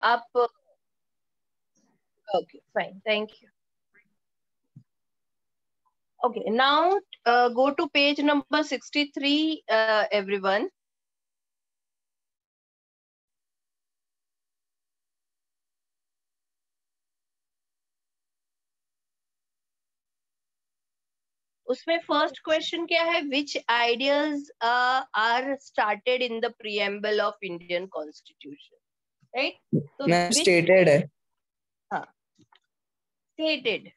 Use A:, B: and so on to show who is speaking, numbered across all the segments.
A: आप okay, fine, thank you. Okay, now go to page number 63, everyone. उसमें first question क्या है? Which ideas are started in the preamble of Indian constitution, right? तो
B: stated है।
A: हाँ, stated.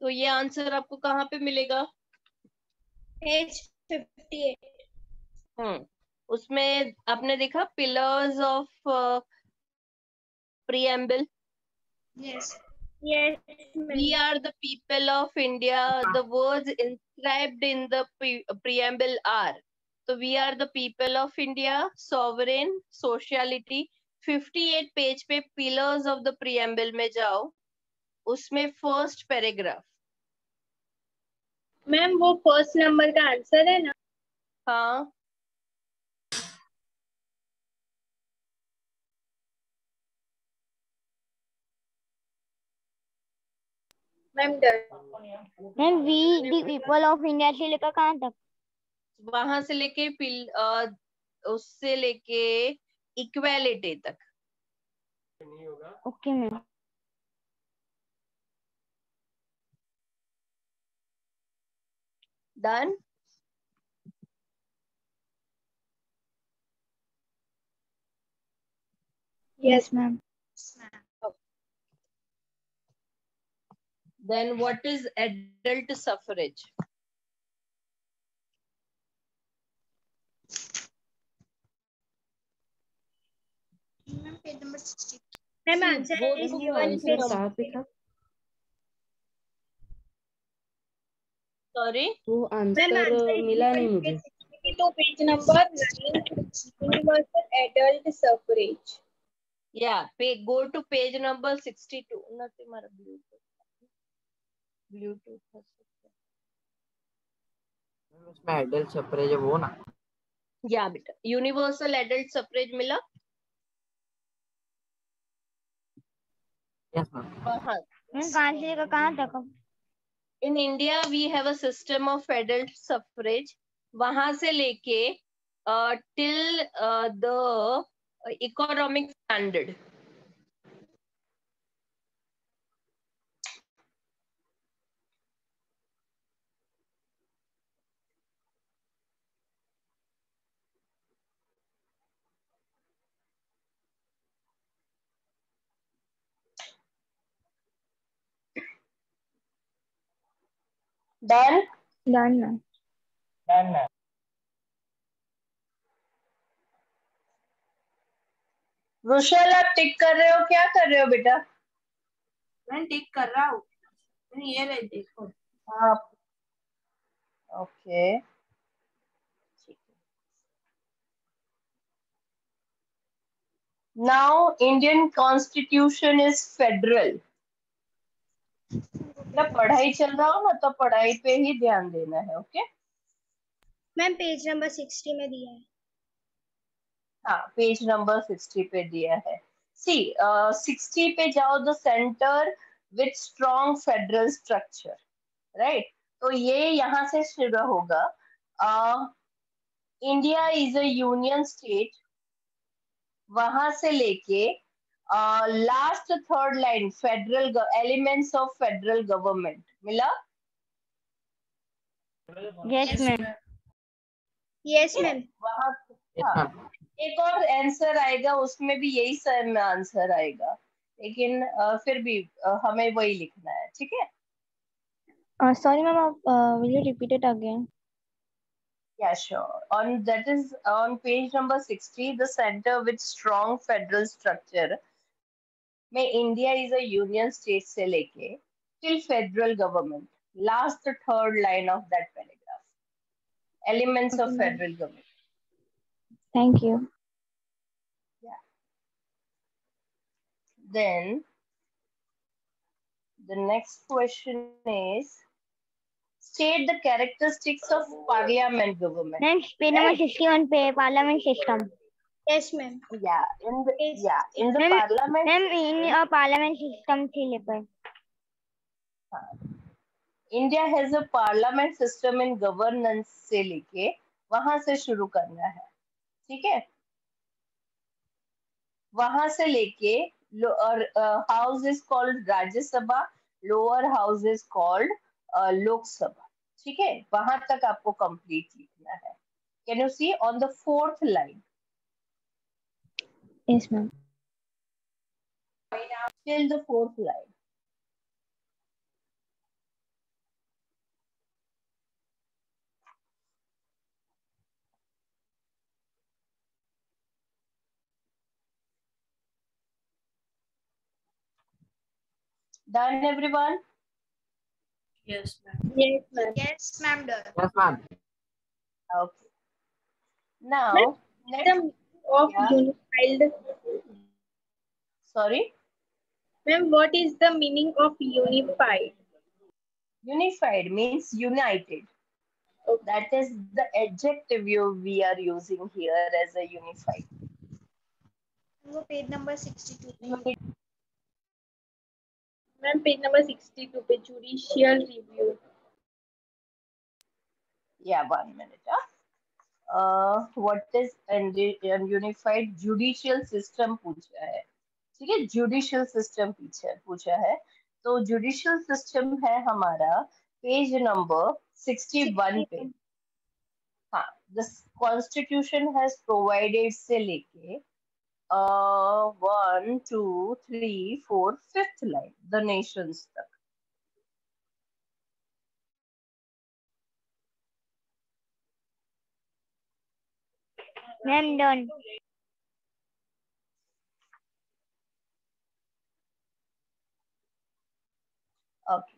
A: तो ये आंसर आपको कहाँ पे मिलेगा?
C: पेज 58।
A: उसमें आपने देखा pillars of preamble.
C: Yes. Yes.
A: We are the people of India. The words inscribed in the preamble are. So we are the people of India, sovereign, sociality. 58 page पे pillars of the preamble में जाओ, उसमें first paragraph.
C: Ma'am वो first number का answer है ना?
A: हाँ,
C: ma'am ma'am we the people of India से लेकर कहाँ तक?
A: वहां से लेके उससे लेके इक्वालिटी तक।
C: Okay ma'am.
A: Done?
C: Yes ma'am.
A: Then what is adult suffrage?
C: Ma'am answer
A: sorry,
B: वो आंसर मिला नहीं मुझे।
C: तो page number 9, universal adult suffrage.
A: yeah, go to page number 62. Nothing, मारा ब्लूटूथ
B: उसमें एडल्ट सफरेज है वो ना?
A: या बेटा, यूनिवर्सल एडल्ट सफरेज मिला?
B: Yes ma'am.
C: कहाँ से कहाँ तक?
A: In India we have a system of adult suffrage. वहां से लेके till the economic standard. Done?
C: Done ma'am.
A: Done है। रुशल, आप टिक कर रहे हो? क्या कर रहे हो बेटा?
D: मैं टिक कर रहा हूँ। ये ले देखो।
A: हाँ, okay. Now Indian Constitution is federal. मतलब पढ़ाई चल रहा हो ना, तो पढ़ाई पे ही ध्यान देना है, ओके?
C: मैम पेज नंबर 60 में दिया है।
A: हाँ, पेज नंबर 60 पे दिया है। सी 60 पे जाओ, the centre with strong federal structure, right? तो ये यहाँ से शुरू होगा। India is a union state, वहां से लेके last third line federal elements of federal government मिला?
C: Yes ma'am. Yes ma'am.
A: वहां हाँ, एक और आंसर आएगा, उसमें भी यही सेम आंसर आएगा, लेकिन फिर भी हमें वही लिखना है, ठीक है?
C: Sorry ma'am, will you repeat it again?
A: Yeah, sure. On that is on page number 60, the center with strong federal structure में India is a union state से लेके till federal government, last third line of that paragraph, elements of federal government.
C: Thank you.
A: Yeah. Then the next question is, State the characteristics of parliament government.
C: Ma'am, page number 61 पे parliament system.
D: Yes, ma'am.
A: Yeah, in the
C: Ma'am,
A: parliament.
C: ma'am in a parliament system थी लेकर.
A: India has a parliament system in governance से लेके वहां से शुरू करना है, ठीक है? वहां से लेके house is called Rajya Sabha, lower house is called Lok Sabha, ठीक है? वहां तक आपको कंप्लीट लिखना है. Can you see on the 4th line?
C: Yes, ma'am.
A: Till the 4th line. Done, everyone?
D: Yes, ma'am. Yes, ma'am.
B: Yes, ma'am.
A: Okay. Now, next.
D: System of
A: Yeah.
D: unified.
A: Sorry?
D: Ma'am, what is the meaning of unified?
A: Unified means united.
D: Okay.
A: That is the adjective we are using here as a unified.
B: Page number 62.
D: Ma'am, page number 62 पे judicial review.
A: Yeah, 1 minute. What is unified judicial system पूछा है, ठीक है? judicial system पूछा है. तो judicial system है हमारा पेज नंबर 61 पे. हाँ, the constitution has provided से लेके 1 2 3 4 5th line the nations तक.
C: Ma'am, done.
A: Okay.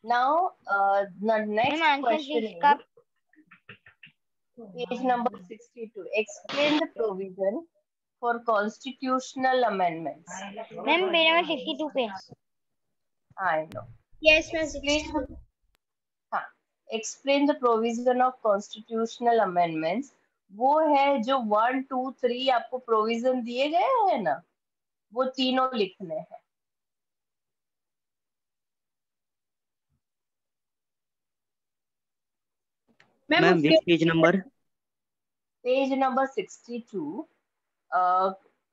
A: Now, the next
C: Ma'am, answer
A: question
C: इसका
A: is page number 62. Explain the provision for constitutional amendments.
C: Ma'am, page number 62 पे.
A: I know.
D: Yes, ma'am.
A: Explain, हाँ, explain the provision of constitutional amendments. वो है जो 1 2 3 आपको provision दिए गए हैं ना, वो तीनों लिखने हैं.
B: Ma'am, which page number?
A: Page number 62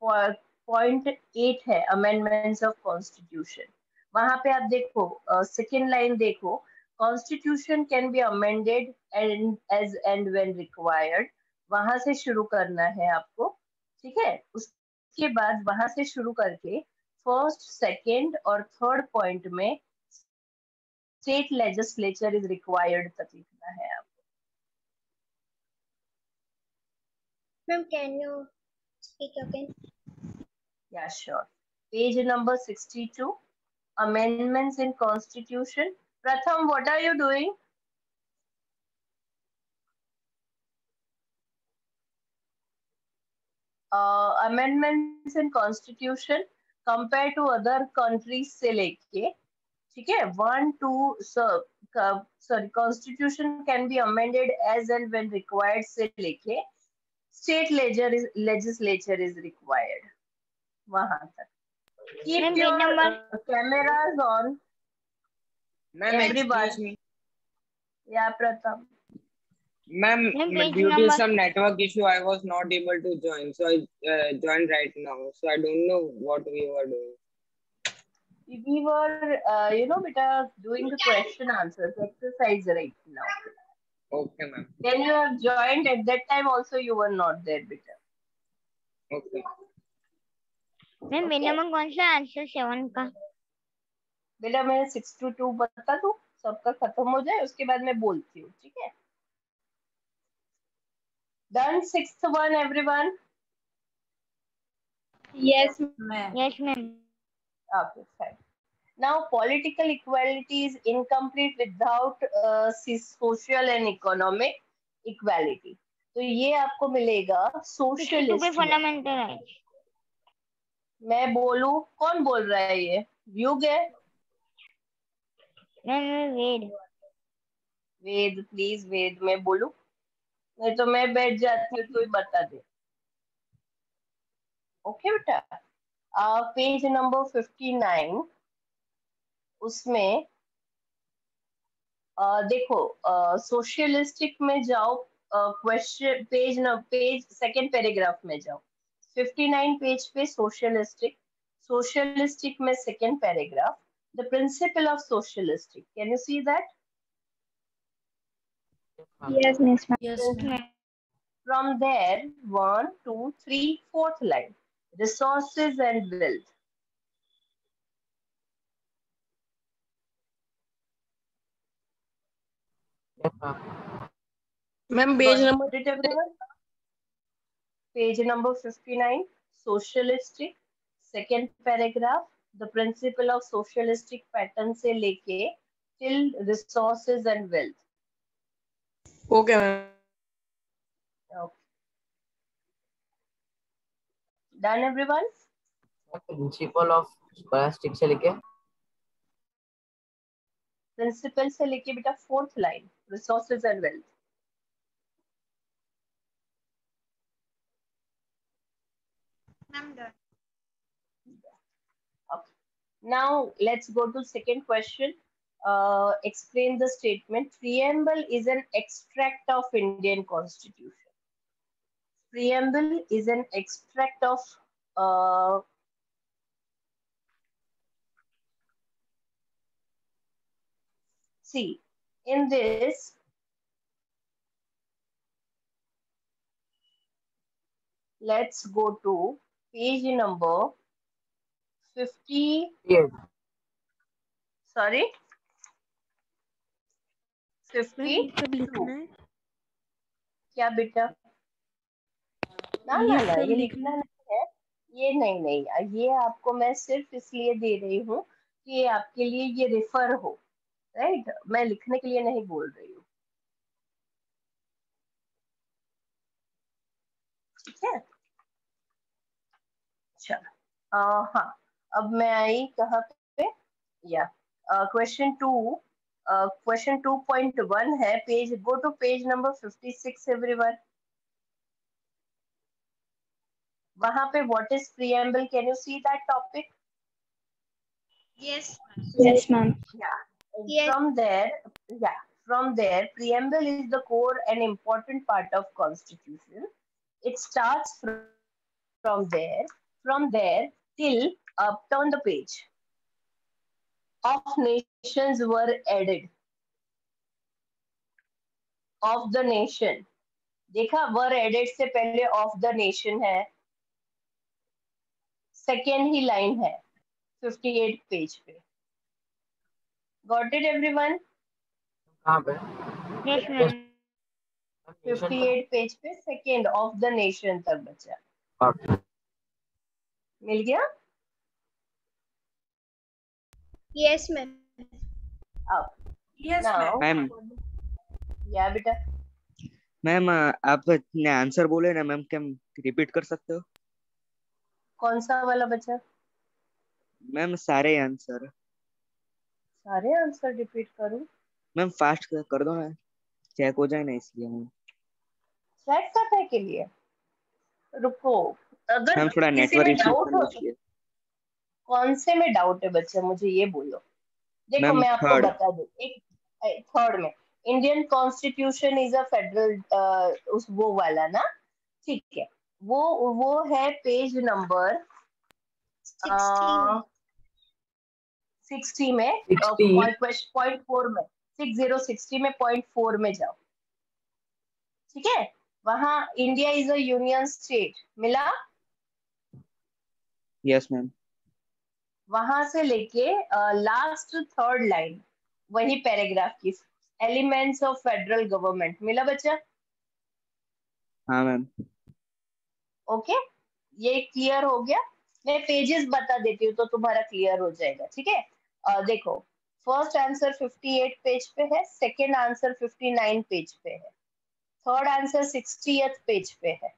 A: point 8 है अमेंडमेंट्स ऑफ कॉन्स्टिट्यूशन. वहां पे आप देखो, सेकेंड लाइन देखो, constitution can be amended and as and when required. वहां से शुरू करना है आपको, ठीक है? उसके बाद वहां से शुरू करके फर्स्ट, सेकेंड और थर्ड पॉइंट में स्टेट लेजिस्लेचर इज रिक्वायर्ड तक लिखना है आपको.
D: Ma'am, can you speak again?
A: Yeah, sure. Page number 62, amendments in constitution. Pratham, what are you doing? Amendments in constitution compared to other countries से लेके, ठीक है? 1 2 sorry, constitution can be amended as and when required से लेके state legislature is required. वहां तक. Keep
C: Ma'am,
A: your
C: page number.
A: cameras on.
E: Ma'am,
A: Everybody.
E: excuse me.
A: Yeah, Pratham.
E: Ma'am,
C: Ma'am, page
E: due to
C: number.
E: some network issue, I was not able to join. So I joined right now. So I don't know what we were doing.
A: We were, beta, doing the question answers exercise right now.
E: Okay, ma'am.
A: Then you have joined at that time also you were not there, beta.
E: Okay.
C: Ma'am, page number कौन सा answer 7 का?
A: बेटा मैं 6 to 2 बता दूं, सबका खत्म हो जाए उसके बाद मैं बोलती हूँ, ठीक है? Done 6th one, everyone?
D: Yes, ma'am.
C: Yes, ma'am.
A: Okay, fine. Now, political equality is incomplete without social and economic equality. तो ये आपको मिलेगा
C: 62 पे
A: socialist.
C: Fundamental rights.
A: मैं बोलूं, कौन बोल रहा है ये? युग है?
C: Ma'am, read.
A: वेद प्लीज, वेद मैं बोलूं? नहीं तो मैं बैठ जाती हूँ, तो ही बता दे। ओके बेटा, पेज नंबर 59, उसमें देखो, सोशलिस्टिक में जाओ, क्वेश्चन पेज सेकंड पैराग्राफ में जाओ। 59 पेज पे सोशलिस्टिक, सोशलिस्टिक में second paragraph, the principle of socialistic, can you see that?
C: Yes, Miss Ma'am.
D: Yes, ma'am.
A: From there, 1, 2, 3, fourth line, resources and wealth.
F: Ma'am page number
A: Got it, everyone? Page number 59, socialistic, second paragraph, the principle of socialistic pattern से लेके till resources and wealth.
F: Okay ma'am.
A: Okay. Done, everyone?
G: Principle of scholastic से लेके
A: Principle से लेके बेटा fourth line, resources and wealth.
B: Ma'am, done.
A: Okay. Now let's go to second question. Explain the statement. Preamble is an extract of Indian Constitution. Preamble is an extract of see, in this, let's go to page number 50. Sorry, 52. क्या बेटा? ना ना ना, ये लिखना नहीं है, ये नहीं नहीं, ये आपको मैं सिर्फ इसलिए दे रही हूँ कि आपके लिए ये रेफर हो, राइट? मैं लिखने के लिए नहीं बोल रही हूँ, ठीक है? चलो, हाँ, अब मैं आई कहाँ पे? या क्वेश्चन 2.1 है, page, go to page number 56 everyone. वहां पे what is preamble, can you see that topic?
B: Yes.
C: Yes, ma'am.
B: Yes.
A: From there, preamble is the core and important part of constitution. It starts from there till turn the page. Of nations were added. Of the nation, देखा, were added से पहले of the nation है, second ही line है 58 page पे। Got it, everyone?
G: कहाँ पे?
C: Yes, ma'am.
A: 58 page पे second of the nation तक बचा, मिल गया?
B: Yes, ma'am.
A: अब
D: Yes,
A: now,
D: ma'am.
B: मैम
A: या बेटा,
F: मैम आपने आंसर बोले ना मैम, क्या रिपीट कर सकते हो?
A: कौन सा वाला बचा?
F: मैम सारे आंसर।
A: सारे आंसर रिपीट करूं?
F: मैम फास्ट कर दो ना, चेक हो जाए ना, इसलिए मैम।
A: चेक करने के लिए रुको, अगर
F: मैम थोड़ा
A: किसी
F: नेटवर्क
A: में
F: इश्यू
A: डाउट
F: चल
A: हो
F: रहा
A: तो
F: है।
A: कौन से में डाउट है बच्चा, मुझे ये बोलो। देखो
F: मैम
A: मैं आपको
F: थर्ड।
A: बता दूं, एक थर्ड में Indian constitution is a federal, उस वो वाला ना, ठीक है, वो है पेज नंबर
B: 16.
A: 60 में,
G: 60
A: पॉइंट 4 में, 60 में पॉइंट 4 में जाओ, ठीक है? वहां India is a union state मिला,
F: यस मैम।
A: वहां से लेके लास्ट थर्ड लाइन, वही पैराग्राफ की, एलिमेंट्स ऑफ फेडरल गवर्नमेंट मिला बच्चा?
F: हाँ मैम।
A: ओके, ये क्लियर हो गया? मैं पेजेस बता देती हूँ तो तुम्हारा क्लियर हो जाएगा, ठीक है? देखो, फर्स्ट आंसर 58 पेज पे है, सेकेंड आंसर 59 पेज पे है, थर्ड आंसर 60th पेज पे है,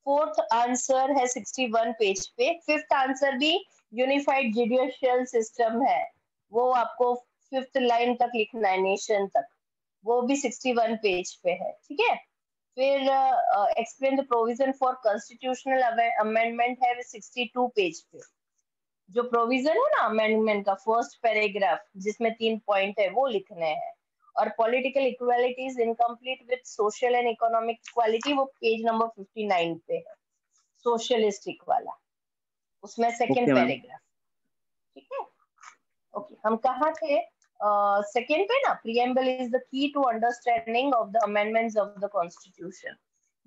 A: फोर्थ आंसर है 61 पेज पे, फिफ्थ आंसर भी यूनिफाइड जुडिशियल सिस्टम है, वो आपको 5th लाइन तक लिखना है, नेशन तक, वो भी 61 पेज पे है, ठीक है। फिर explain the provision for constitutional amendment है 62 पेज पे। जो प्रोविजन है ना अमेंडमेंट का, फर्स्ट पैराग्राफ जिसमें 3 पॉइंट है, वो लिखने हैं। और political equality is incomplete with social and economic equality, वो पेज नंबर 59 पे है, सोशलिस्टिक वाला, उसमें सेकंड
F: Okay, ma'am.
A: पैराग्राफ, ठीक है। ओके, हम कहाँ थे? सेकंड पे ना, preamble is the key to understanding of the amendments of the constitution.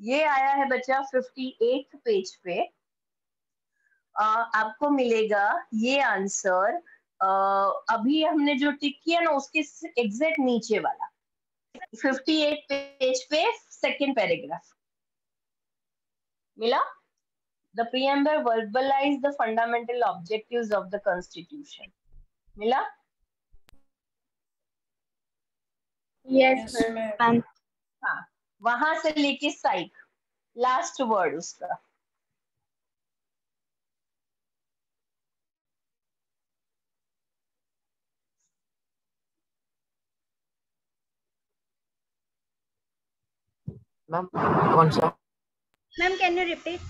A: ये आया है बच्चा 58 पेज पे। आपको मिलेगा ये आंसर, अभी हमने जो टिक किया ना उसके एग्जैक्ट नीचे वाला, 58 पेज पे सेकंड पैराग्राफ मिला। The preamble verbalise the fundamental objectives of the constitution, मिला?
B: Yes, ma'am.
A: हाँ, वहां से लेके साइक, लास्ट वर्ड उसका।
G: मैम कौन सा?
B: Ma'am, can you repeat?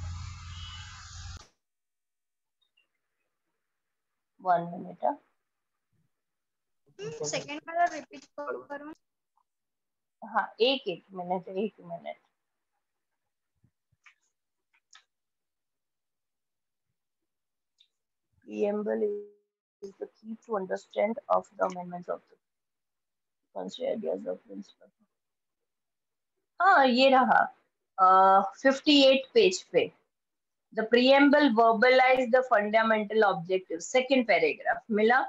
A: 1 minute.
B: Second वाला repeat करो.
A: हाँ, एक minute. Preamble is the key to understand of the amendments of the constitution ideas of principle. हाँ, ये रहा 58 पेज पे। The preamble verbalize the fundamental objectives, second paragraph, मिला?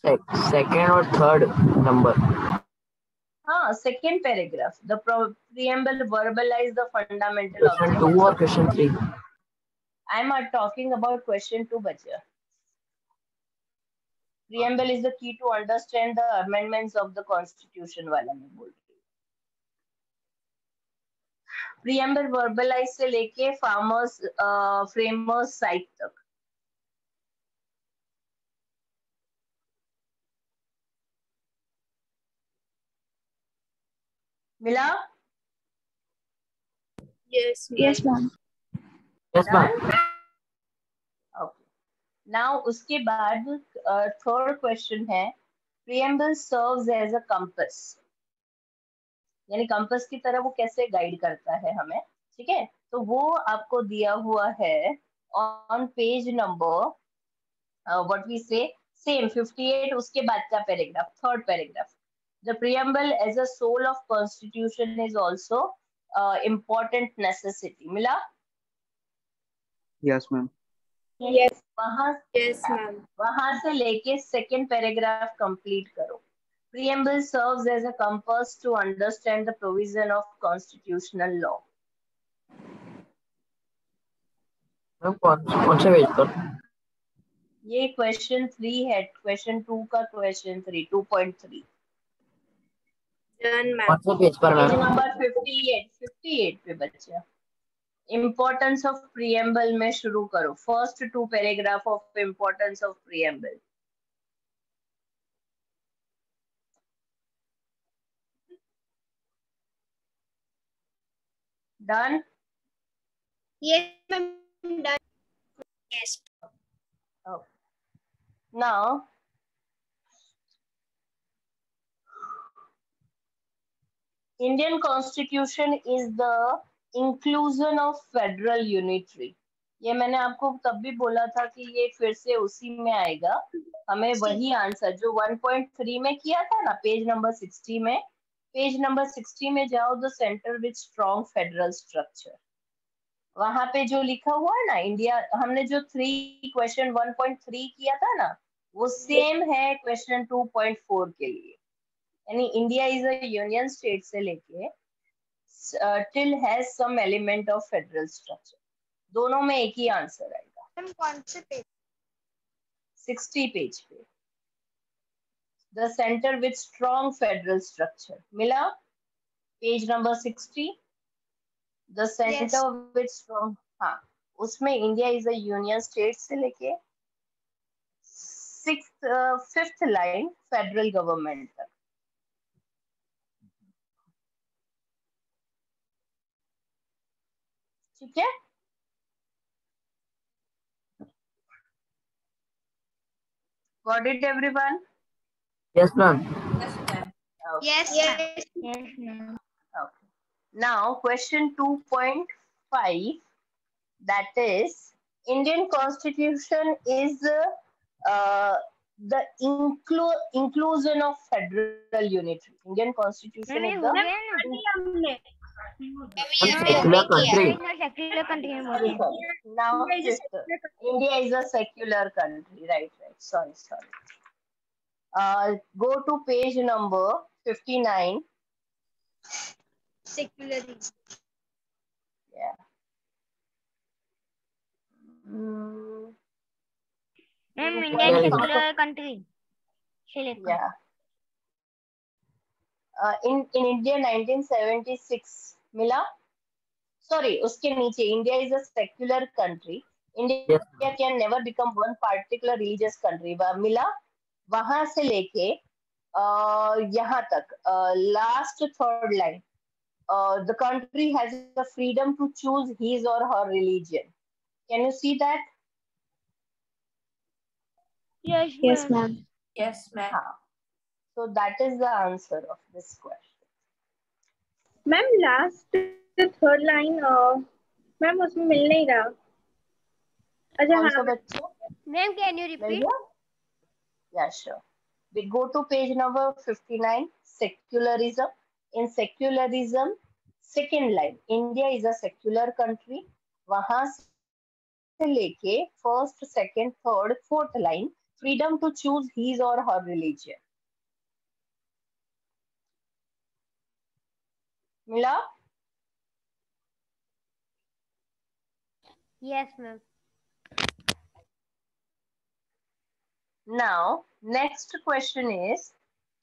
G: Second और थर्ड नंबर।
A: हाँ, second paragraph. The preamble verbalize the fundamental
G: question
A: objectives.
G: 2 और question 3।
A: I am talking about question 2 बच्चा। Preamble is the key to understand the amendments of the constitution वाला मैं बोल रही हूँ। Preamble verbalize से लेके farmers framers site तक। मिला?
B: Yes, ma'am.
C: Yes, ma'am.
G: Yes ma'am.
A: Okay. Now उसके बाद थर्ड क्वेश्चन है, preamble serves as a compass, यानी कंपास की तरह वो कैसे गाइड करता है हमें, ठीक है। तो वो आपको दिया हुआ है on page number what we say same 58, उसके बाद का paragraph, third paragraph. The preamble as a soul of constitution is also important necessity, मिला?
F: Yes, ma'am.
B: Yes.
D: Yes, ma'am.
A: वहां से लेके सेकंड पैराग्राफ कंप्लीट करो। Preamble serves as a compass to understand the provision of constitutional law.
G: Ma'am कौन सा page पर?
A: ये question 3 है, क्वेश्चन 2 का क्वेश्चन 3 2.3,
D: Done, ma'am.
G: कौन सा पेज पर
A: पेज
G: मैम?
A: नंबर 58 पे बच्चा। इम्पोर्टेंस ऑफ प्रीएम्बल में शुरू करो, first 2 paragraph of importance of preamble. Done?
B: Yes, ma'am. Done. Yes.
A: Okay. Now Indian Constitution is the inclusion of federal unitary. ये मैंने आपको तब भी बोला था कि ये फिर से उसी में आएगा, हमें वही आंसर जो 1.3 में किया था ना, पेज नंबर 60 में, पेज नंबर 60 में जाओ, the centre with strong federal structure, वहां पे जो लिखा हुआ है ना इंडिया, हमने जो 3 क्वेश्चन 1.3 किया था ना, वो सेम है क्वेश्चन 2.4 के लिए। यानी India is a union state से लेके till has some element of federal structure, दोनों में एक ही आंसर आएगा।
B: Ma'am, कौन से पेज?
A: 60 पेज पे, the centre with strong federal structure, मिला? Page number 60, the centre with strong, हाँ, उसमें India is a union state से लेके फिफ्थ लाइन फेडरल गवर्नमेंट तक। ठीक है, got it everyone?
G: Yes, ma'am.
B: Yes,
C: Yes, ma'am.
A: Okay. Now question 2.5, that is Indian Constitution is the inclusion of federal unity. Indian Constitution
C: ma'am
A: is
C: ये
A: the
C: हो गया ना?
B: हमने
G: Secular country.
C: सेक्युलर कंट्री में बोल रहे हैं।
A: sorry. Now fifth, India is a secular country. Right. Sorry. Go to page number 59.
B: secularism.
A: Yeah. Mm,
C: ma'am
A: Why
C: India
A: not?
C: Secular country से लेकर
A: yeah. In India 1976 मिला, sorry उसके नीचे India is a secular country. India
G: Yes.
A: can never become one particular religious country. मिला, वहां से लेके यहाँ तक last third line, the country has the freedom to choose his or her religion. Can you see that?
B: Yes, ma'am.
D: Yes, ma'am.
A: हाँ. So that is the answer of this question.
B: Ma'am last third line ma'am उसमें मिल नहीं रहा। अच्छा
A: कौन सा
B: हाँ
A: बच्चे?
C: Ma'am can you
A: mill
C: repeat?
A: गया? Yeah, sure. We go to page number 59, secularism. In secularism, second line, India is a secular country. वहां से लेके first, second, third, fourth line, freedom to choose his or her religion. मिला?
C: Yes ma'am.
A: Now, next question is,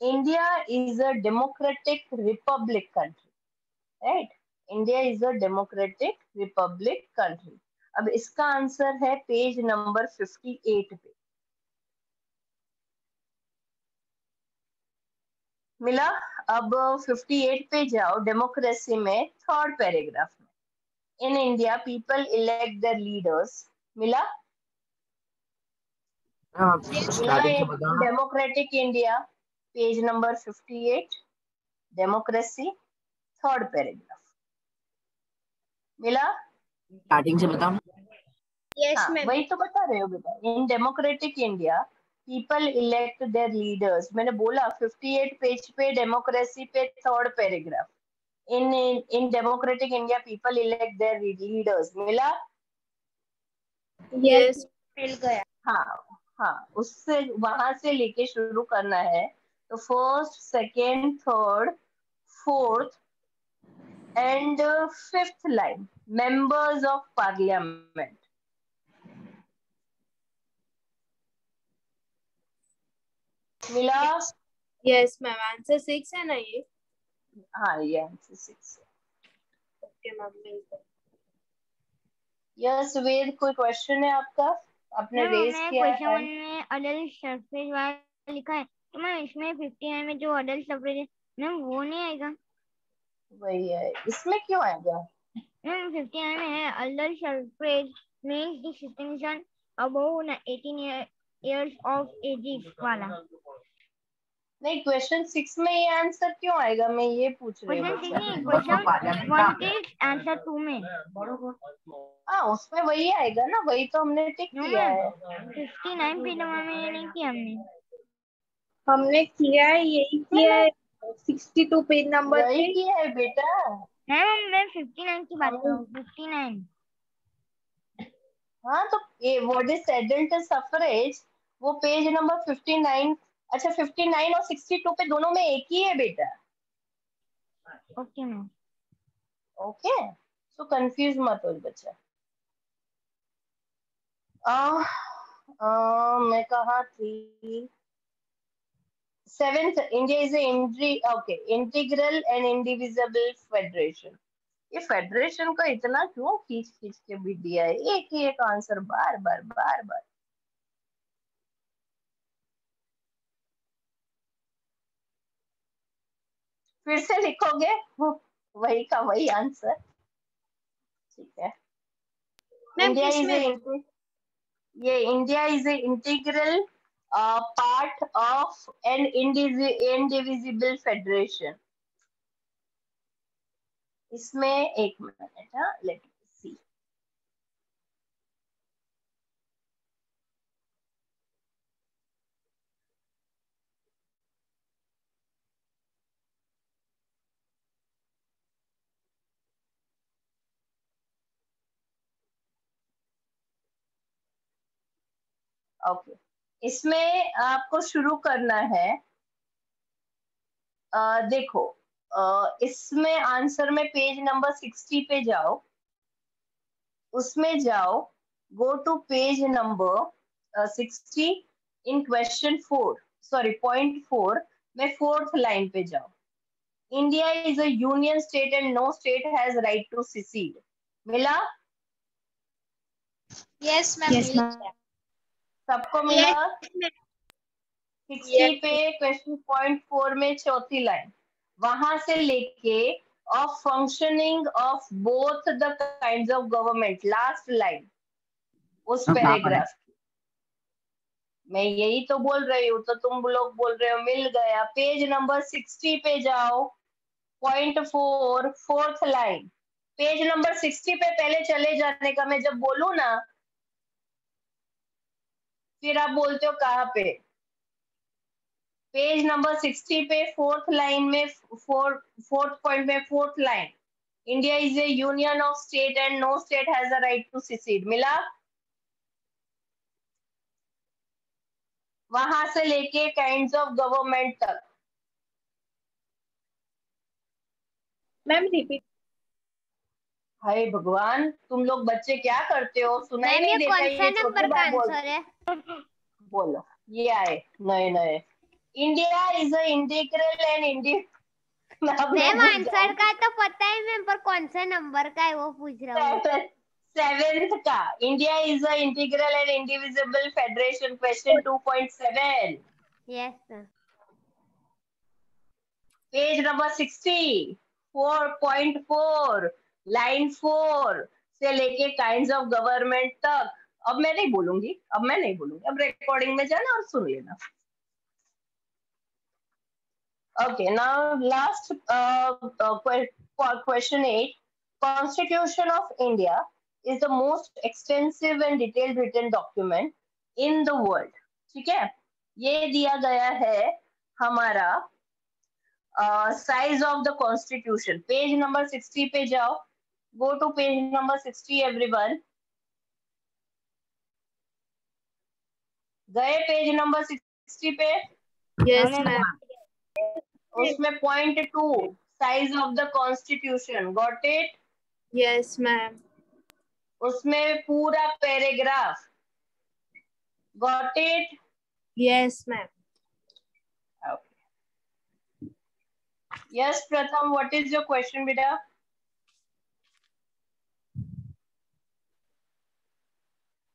A: India is a democratic republic country, right? India is a democratic republic country. अब इसका answer है page number 58 पे। मिला? अब 58 पे जाओ, democracy में थर्ड पैराग्राफ में, in India people elect their leaders. मिला?
G: Starting से बताओ ना।
A: Democratic India, page number 58, democracy, third paragraph. मिला?
G: Starting से बताओ ना।
B: यस
A: हाँ,
B: मैम।
A: वही तो बता रहे हो बेटा। In democratic India people elect their leaders. मैंने बोला 58 पेज पे, डेमोक्रेसी पे, third paragraph. In democratic India people elect their leaders. मिला?
B: यस
C: मिल गया।
A: हाँ, उससे वहां से लेके शुरू करना है। तो first, second, third, fourth and fifth line, members of parliament. मिला?
D: Yes, ma'am. Answer 6 है ना ये?
A: हाँ, ये आंसर 6।
D: Okay, ma'am. मिल गया।
A: यस वेद, कोई क्वेश्चन है आपका? आपने रेज किया
C: क्वेश्चन
A: है।
C: 1 में अडल्ट सफरेज वाला लिखा है, तो मैम इसमें 59 में जो अडल्ट सफरेज है मैम वो नहीं आएगा?
A: वही है, इसमें क्यों आएगा?
C: मैम 59 में है adult suffrage means the citizen above 18 years of age वाला।
A: नहीं, क्वेश्चन 6 में ये आंसर क्यों आएगा, मैं ये पूछ रही हूँ
C: क्वेश्चन 6
A: बच्चा।
C: नहीं, क्वेश्चन 1 के आंसर 2 में।
A: हाँ, उसमें वही आएगा ना, वही तो हमने टिक
C: नो
A: किया
C: मैम,
A: है।
C: 59 पे में नहीं किया हमने।
B: हमने किया है, यही किया है 62 पेज नंबर
A: यही
B: पे।
A: किया है बेटा।
C: मैम मैं 59 की बात कर रहा हूँ, 59।
A: हाँ, तो ये व्हाट इज एडल्ट सफरेज, वो पेज नंबर 59। अच्छा, 59 और 62 पे दोनों में एक ही है बेटा।
C: Okay ma'am.
A: Okay, so confuse मत हो बच्चा। मैं कहा थी? Seventh, India is integral and indivisible federation. ये फेडरेशन का इतना क्यों खींच खींच के भी दिया है, एक ही एक आंसर बार बार बार बार। फिर से लिखोगे वही का वही आंसर, ठीक है।
B: मैम
A: इंडिया इज
B: किसमें?
A: ये India is a integral part of an indivisible federation. इसमें एक मिनट, हाँ, लेट सी। ओके, इसमें आपको शुरू करना है। देखो, इसमें आंसर में पेज नंबर 60 पे जाओ, उसमें जाओ, go to page number 60 in question 4, sorry point 4 में 4th लाइन पे जाओ। India is a union state and no state has right to secede। मिला?
B: यस मैम।
A: सबको मिला?
B: Yes.
A: 60 पे क्वेश्चन पॉइंट 4 में 4थी लाइन, वहां से लेके of functioning of both the kinds of government, last line उस पैराग्राफ की। मैं यही तो बोल रही हूँ, तो तुम लोग बोल रहे हो मिल गया। पेज नंबर 60 पे जाओ, point 4, 4th line. Page number 60 पे पहले चले जाने का, मैं जब बोलूं ना फिर आप बोलते हो कहाँ पे। पेज नंबर 60 पे 4th लाइन में, 4th पॉइंट में 4th line, India is a union of state and no state has a right to secede। मिला? वहां से लेके काइंड्स ऑफ गवर्नमेंट तक।
B: Ma'am repeat.
A: हाय भगवान, तुम लोग बच्चे क्या करते हो? सुनाई नहीं देता? ये छोटे बात बोल, बोलो। ये आए नए नए। India is a integral and
C: ma'am answer का तो पता है मैम, पर कौन सा नंबर का है वो पूछ रहा हूँ।
A: 7th का, India is a integral and indivisible federation, question 2.7।
C: Yes sir.
A: Page number 60, 4.4, line 4 से लेके काइंड्स ऑफ गवर्नमेंट तक। अब मैं नहीं बोलूंगी, अब रिकॉर्डिंग में जाना और सुन लेना। Okay, now last question 8. Constitution of India is the most extensive and detailed written document in the world. ठीक है, ये दिया गया है हमारा size of the constitution। Page number 60 पे जाओ, go to page number 60 everyone। गए पेज नंबर 60 पे?
B: Yes ma'am.
A: उसमें point 2, size of the constitution, got it?
B: Yes ma'am.
A: उसमें पूरा paragraph, got it?
B: Yes ma'am.
A: Yes Pratham, what is your question बेटा?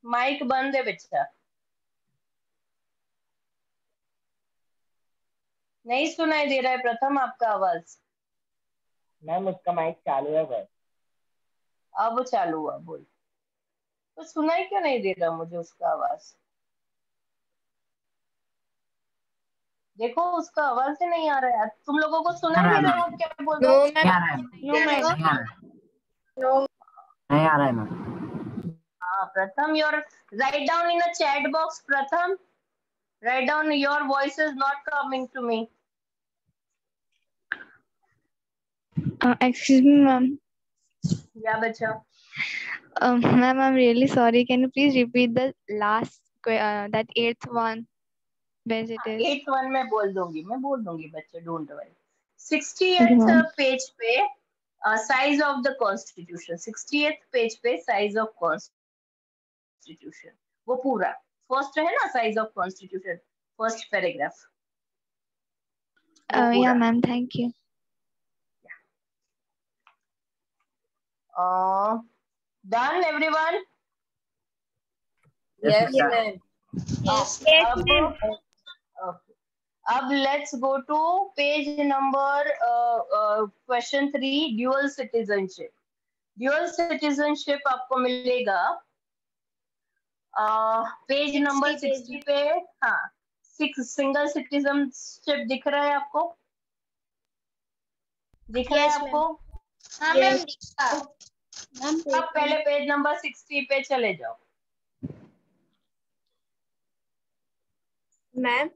A: Mic बंद है बच्चा, नहीं सुनाई दे रहा है प्रथम आपका आवाज।
H: मैम उसका माइक चालू है बस।
A: अब चालू हुआ, बोल। तो सुनाई क्यों नहीं दे रहा मुझे उसका आवाज? देखो उसका आवाज ही नहीं आ रहा है। तुम लोगों को सुनाई दे रहा है वो क्या बोल रहा है?
B: No ma'am. नो।
G: नहीं आ रहा है मैम।
A: हाँ Pratham, your write down in a chat box. Pratham, write down, your voice is not coming to me.
I: Excuse me, ma'am.
A: Yeah, bacha.
I: Ma'am, I'm really sorry. Can you please repeat the last, that 8th one, where it is?
A: 8th one मैं बोल दूंगी बच्चे, don't worry. 60th page पे size of the constitution, 60th page पे size of constitution, वो पूरा first है ना, size of constitution, first paragraph.
I: Yeah, ma'am. Thank you.
A: Done, everyone?
B: Yes, ma'am.
A: Yes, ma'am. अब let's go to page number question 3, dual citizenship. Dual citizenship आपको मिलेगा page number 60 पे। हाँ, single citizenship दिख रहा है आपको? दिख रहा है आपको?
C: हाँ मैम दिखा।
A: आप पहले पेज नंबर 60 पे चले जाओ।
B: मैम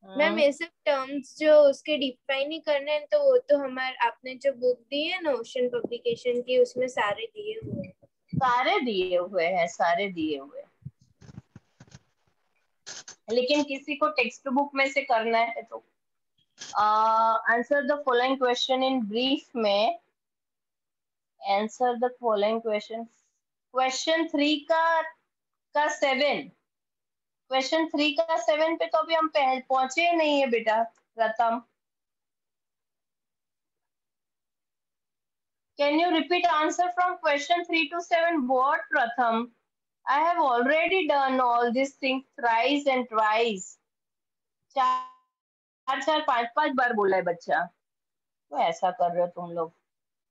B: मैम ये सब टर्म्स जो उसके डिफाइन ही करने हैं, तो वो तो हमारे आपने जो बुक दी है ना ओशन पब्लिकेशन की, उसमें सारे दिए हुए हैं।
A: सारे दिए हुए हैं, सारे दिए हुए हैं, लेकिन किसी को टेक्स्ट बुक में से करना है तो answer the following question in brief में। Answer the following question. Question 3 का 7, क्वेश्चन 3 का 7 पे तो अभी हम पहुंचे नहीं है बेटा प्रथम। Can you repeat answer from question 3 to 7? What, Pratham? I have already done all these things thrice and twice. 4 5 बार बोला है बच्चा, तो ऐसा कर रहे हो तुम लोग।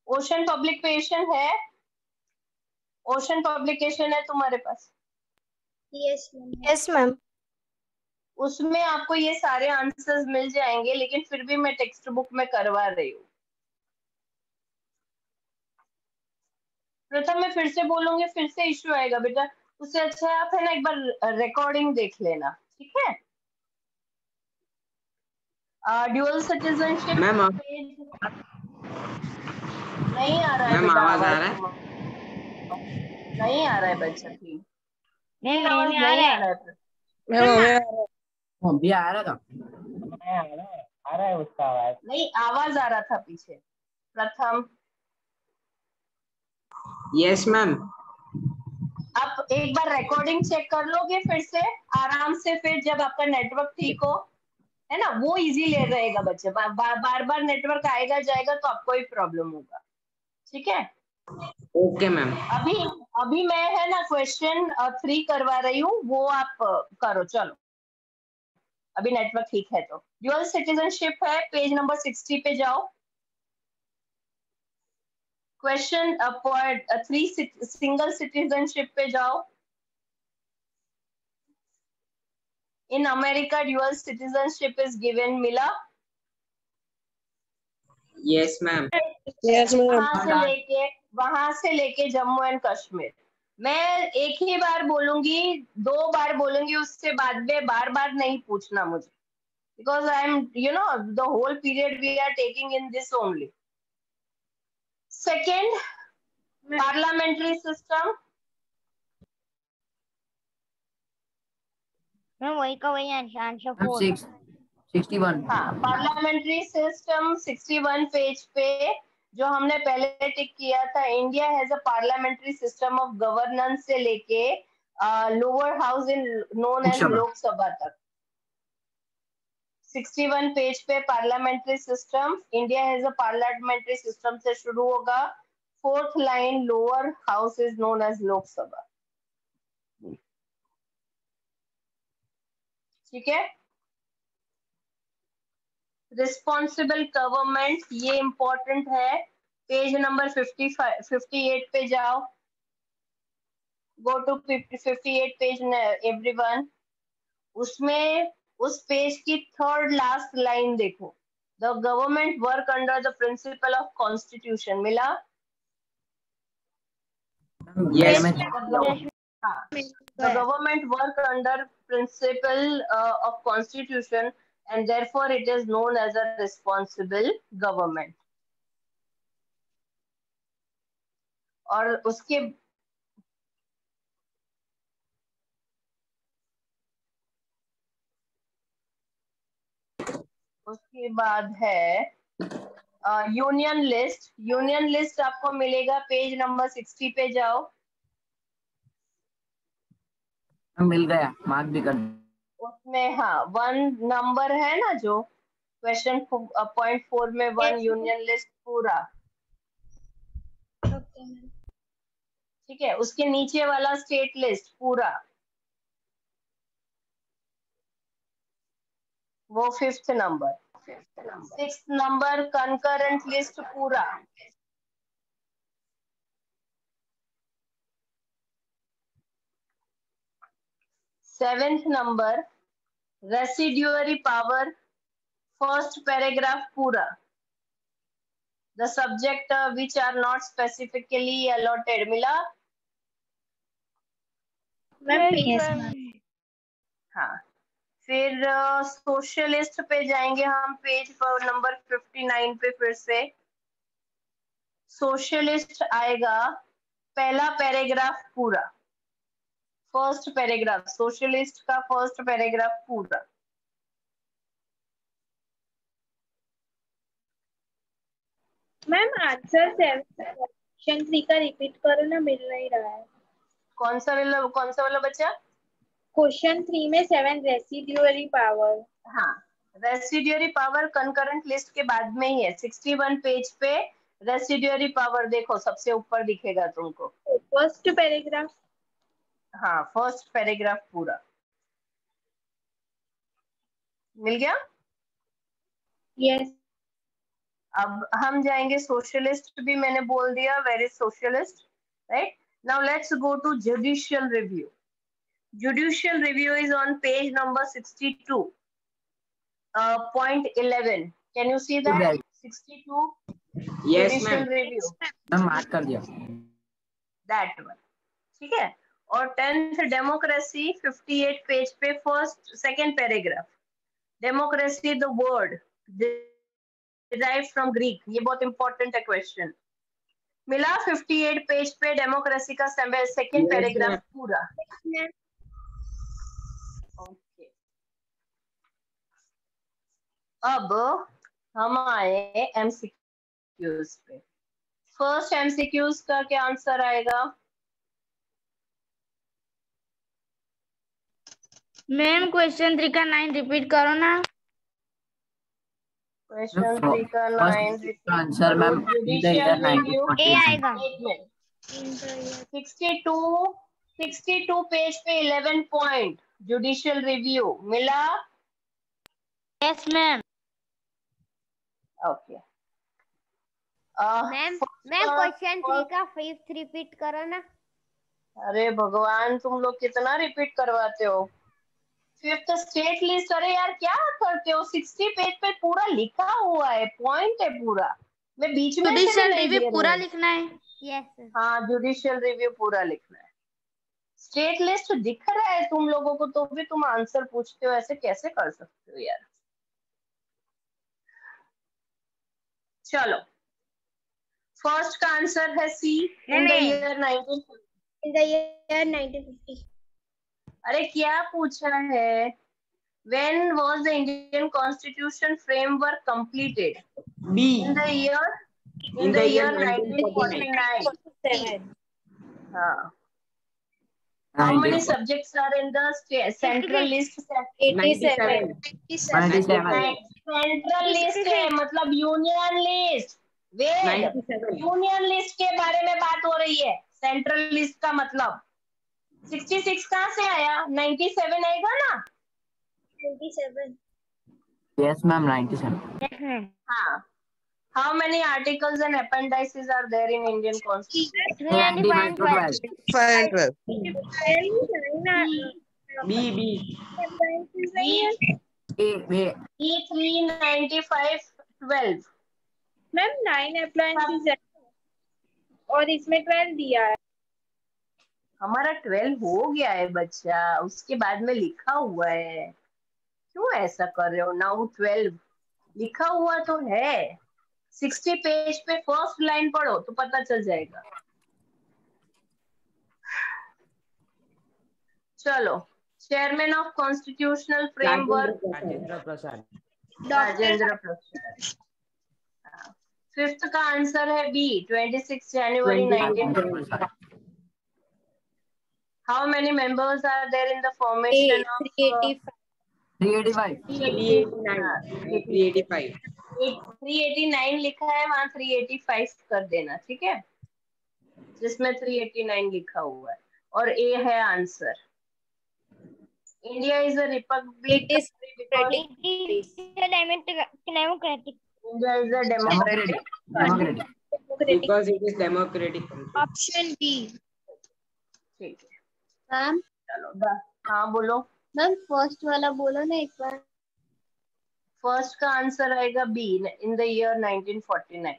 A: ओशन पब्लिकेशन है, ओशन पब्लिकेशन है तुम्हारे पास?
B: Yes ma'am.
A: उसमें आपको ये सारे आंसर्स मिल जाएंगे, लेकिन फिर भी मैं टेक्स्ट बुक में करवा रही हूँ। प्रथम मैं फिर से बोलूंगी, फिर से इश्यू आएगा बेटा। उससे अच्छा है आप है ना एक बार रिकॉर्डिंग देख लेना, ठीक है? ड्यूअल सिटीजनशिप
E: मैम
A: नहीं आ रहा है
E: मैम
A: बेटा,
E: आवाज आ
A: आवाज
E: रहा है?
A: नहीं आ रहा है बच्चा की,
C: मैम
A: आवाज
C: मैम
A: नहीं आ रहा है।
G: भी आ रहा था।
H: आ रहा है उसका आवाज।
A: नहीं, आवाज आ रहा था पीछे। प्रथम
E: यस मैम।
A: आप एक बार रिकॉर्डिंग चेक कर लोगे फिर से आराम से, फिर जब आपका नेटवर्क ठीक हो, है ना, वो इजी ले रहेगा बच्चे। बार बार नेटवर्क आएगा जाएगा तो आपको ही प्रॉब्लम होगा, ठीक है?
E: Okay ma'am.
A: अभी अभी मैं है ना क्वेश्चन 3 करवा रही हूँ, वो आप करो। चलो अभी नेटवर्क ठीक है तो। ड्यूअल सिटीजनशिप है, पेज नंबर 60 पे जाओ। क्वेश्चन 3 सिंगल सिटीजनशिप पे जाओ। In America dual citizenship is given, मिला?
E: Yes ma'am.
A: वहां से लेके जम्मू एंड कश्मीर। मैं एक ही बार बोलूंगी, 2 बार बोलूंगी, उससे बाद में बार बार नहीं पूछना मुझे, because I am, the whole period we are taking in this only. Second, parliamentary system.
C: Ma'am वही का वही आंसर 4।
G: 61।
A: हाँ, पार्लियामेंट्री सिस्टम 61 पेज पे जो हमने पहले टिक किया था, India has a parliamentary system of governance से लेके lower house in known as Lok Sabha तक। 61 पेज पे parliamentary system, India has a parliamentary system से शुरू होगा। 4th line, lower house is known as Lok Sabha, ठीक है? रिस्पॉन्सिबल गवर्नमेंट, ये इंपॉर्टेंट है। पेज नंबर 58 पे जाओ। Go to 58 page everyone. उसमें उस पेज की 3rd लास्ट लाइन देखो, the government work under the principle of constitution, मिला?
G: Yes
A: The government work under principle of constitution and therefore it is known as a responsible government. और उसके बाद है union list. Union list आपको मिलेगा page number 60 पे जाओ।
G: मिल गया, मार्क भी कर।
A: उसमें हाँ 1 नंबर है ना, जो क्वेश्चन पॉइंट 4 में 1 यूनियन लिस्ट पूरा, ठीक है? उसके नीचे वाला स्टेट लिस्ट पूरा। वो 5th number. 6th number concurrent list पूरा। 7th number residuary power, first paragraph पूरा। The subject which are not specifically allotted। मिला? हाँ, फिर सोशलिस्ट पे जाएंगे हम, पेज पर नंबर 59 पे। फिर से सोशलिस्ट आएगा, पहला पैराग्राफ पूरा, फर्स्ट पैराग्राफ, सोशलिस्ट का फर्स्ट पैराग्राफ पूरा।
B: मैम आंसर 7 क्वेश्चन 3 का रिपीट करो ना, मिल नहीं रहा है।
A: कौन सा वाला बच्चा?
B: क्वेश्चन 3 में 7 रेसिड्यूअरी पावर।
A: हाँ, रेसिड्यूअरी पावर कंकरेंट लिस्ट के बाद में ही है। 61 पेज पे रेसिड्यूअरी पावर देखो, सबसे ऊपर दिखेगा तुमको।
B: First paragraph.
A: हाँ, फर्स्ट पैराग्राफ पूरा मिल गया।
B: यस।
A: अब हम जाएंगे सोशलिस्ट, भी मैंने बोल दिया, where is socialist, right. Now let's go to judicial review. Judicial review is on page number 62, point 11। Can you see that? 62
E: Yes,
A: judicial
E: ma'am.
A: review,
G: ma'am mark कर दिया।
A: that one, ठीक है। और 10th डेमोक्रेसी, 58 पेज पे, first second paragraph. Democracy the word derived from Greek, ये बहुत important है question. मिला? 58 पेज पे डेमोक्रेसी का सेकंड
E: Yes,
A: पैराग्राफ
E: ma'am.
A: पूरा। ओके, अब हम आए एमसीक्यूज पे। फर्स्ट एमसीक्यूज का क्या आंसर आएगा?
C: मैम क्वेश्चन 3 का 9 रिपीट करो ना।
A: क्वेश्चन 3 का 9 repeat
G: answer ma'am
A: judicial review.
C: A आएगा।
A: 62 पेज पे 11 पॉइंट जुडिशियल रिव्यू मिला?
C: Yes ma'am.
A: Okay,
C: ma'am question 3 का 5th रिपीट करो ना।
A: अरे भगवान, तुम लोग कितना रिपीट करवाते हो। 5th स्टेट लिस्ट, अरे यार क्या करते हो? 60 पेज पे पूरा लिखा हुआ है, पॉइंट है पूरा। मैं बीच में से नहीं दे रही
C: पूरा
A: हूँ।
C: लिखना है। यस।
A: हाँ, जुडिशियल रिव्यू पूरा लिखना है। स्टेट लिस्ट दिख रहा है तुम लोगों को, तो भी तुम आंसर पूछते हो, ऐसे कैसे कर सकते हो यार। चलो, फर्स्ट का आंसर है सी, इन द ईयर
B: 1950।
A: अरे क्या पूछा है? When was the Indian Constitution framework completed?
E: B.
A: In the year 1949. हाँ. How many subjects are in the central list?
B: 87।
A: Central list है मतलब यूनियन लिस्ट। वेद, यूनियन लिस्ट के बारे में बात हो रही है। सेंट्रल लिस्ट का मतलब 66 कहाँ से आया? 97 आएगा ना?
B: 97।
G: Yes, ma'am. 97.
A: हाँ. How many articles and appendices are there in Indian Constitution?
G: 312.
F: 512.
E: B.
G: A.
A: 395 12।
B: Ma'am 9 appliances है और इसमें 12 दिया है।
A: हमारा 12 हो गया है बच्चा, उसके बाद में लिखा हुआ है। क्यों ऐसा कर रहे हो? नाउ 12 लिखा हुआ तो है। 60 पेज पे फर्स्ट लाइन पढ़ो तो पता चल जाएगा। चलो, chairman of constitutional framework
H: Rajendra Prasad.
A: Rajendra Prasad. 5th का आंसर है B, 26 January 1950। How many members are there in the formation of
G: 385.
E: 385.
A: 389 लिखा है, वहां 385 कर देना, ठीक है, जिसमें 389 लिखा हुआ है, और ए है answer. India is a republic
B: It is
A: because
B: democratic.
C: It is a democratic.
A: India is a democratic country.
G: Democratic.
E: Because it is democratic country.
B: Option B.
A: ठीक है,
B: मैम
A: चलो हाँ बोलो।
B: मैम फर्स्ट वाला बोलो ना एक बार।
A: फर्स्ट का आंसर आएगा B, in the year 1949।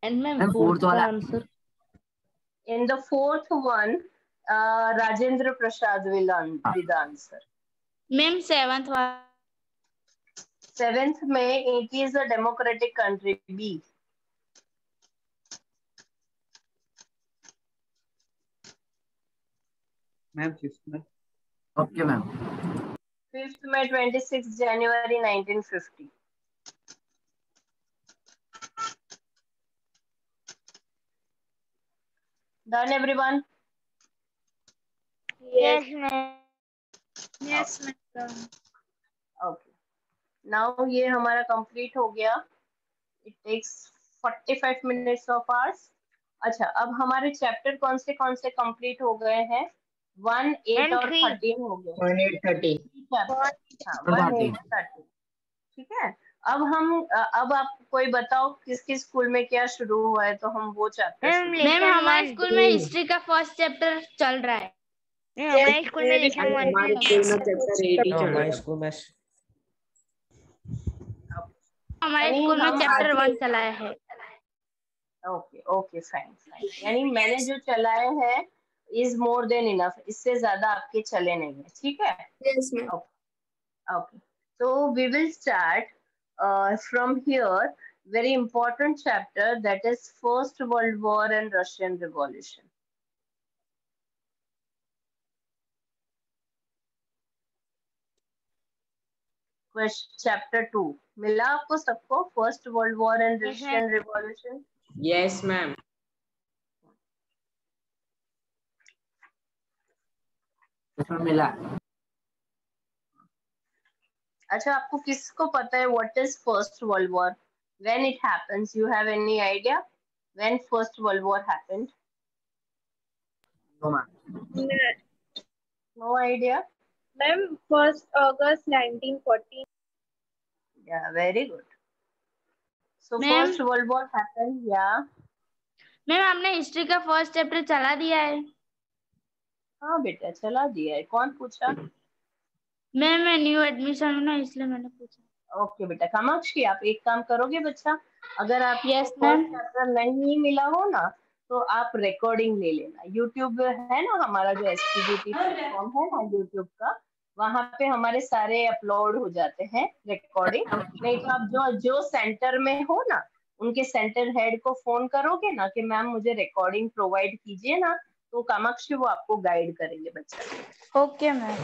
J: And ma'am
G: Ma'am,
J: fourth
G: fourth
J: का
G: वाला।
J: Answer
A: in the fourth one Rajendra Prasad will be the answer।
B: Ma'am seventh वाला।
A: सेवेंथ में it is a democratic country, B.
F: Ma'am fifth में।
G: Okay ma'am.
A: Fifth में 26 जनवरी 1950। Done everyone?
C: Yes, ma'am.
B: Yes, madam.
A: Okay. Now ये हमारा complete हो गया। It takes 45 minutes of ours। अच्छा, अब हमारे चैप्टर कौन से कंप्लीट हो गए हैं? 1, 8 और 13 हो गए।
E: 1, 8, 13।
A: हाँ, 1, 8, 13। ठीक है। अब आप कोई बताओ किसके स्कूल में क्या शुरू हुआ है, तो हम वो चैप्टर।
B: मैम हमारे स्कूल में हिस्ट्री का फर्स्ट चैप्टर चल रहा है।
C: हमारे स्कूल में लेसन 1
E: हमारे स्कूल में चैप्टर 8 ही चल रहा है।
B: हमारे स्कूल में चैप्टर 1 चलाया है।
A: ओके ओके फाइन फाइन, यानी मैंने जो चलाए हैं इज मोर देन इनफ, इससे ज्यादा आपके चले नहीं है। ठीक है।
B: Yes ma'am.
A: Okay, so we will start from here, very important chapter, that is First World War and Russian Revolution। Chapter 2 मिला आपको सबको? First World War and Russian Revolution।
E: Yes ma'am।
G: इसमें मिला।
A: अच्छा, आपको किसको पता है what is First World War? When it happens, you have any idea when First World War happened?
G: No ma'am।
A: No idea?
B: Ma'am 1 August 1914।
A: Yeah, very good. So
B: Ma'am?
A: First World War happened, yeah।
B: Ma'am आपने history का first chapter चला दिया है।
A: हाँ बेटा चला दिया है। कौन पूछा?
B: मैम मैं न्यू एडमिशन हूँ ना, इसलिए मैंने पूछा।
A: ओके बेटा, कामाक्षी आप एक काम करोगे बच्चा, अगर आप
B: Yes,
A: फर्स्ट
B: ma'am।
A: चैप्टर नहीं मिला हो ना तो आप रिकॉर्डिंग ले लेना। यूट्यूब है ना हमारा जो SPGT प्लेटफॉर्म है ना यूट्यूब का, वहां पे हमारे सारे अपलोड हो जाते हैं रिकॉर्डिंग। नहीं तो आप जो सेंटर में हो ना उनके सेंटर हेड को फोन करोगे ना कि मैम मुझे रिकॉर्डिंग प्रोवाइड कीजिए ना, तो कामाक्षी वो आपको गाइड करेंगे बच्चा।
B: Okay ma'am.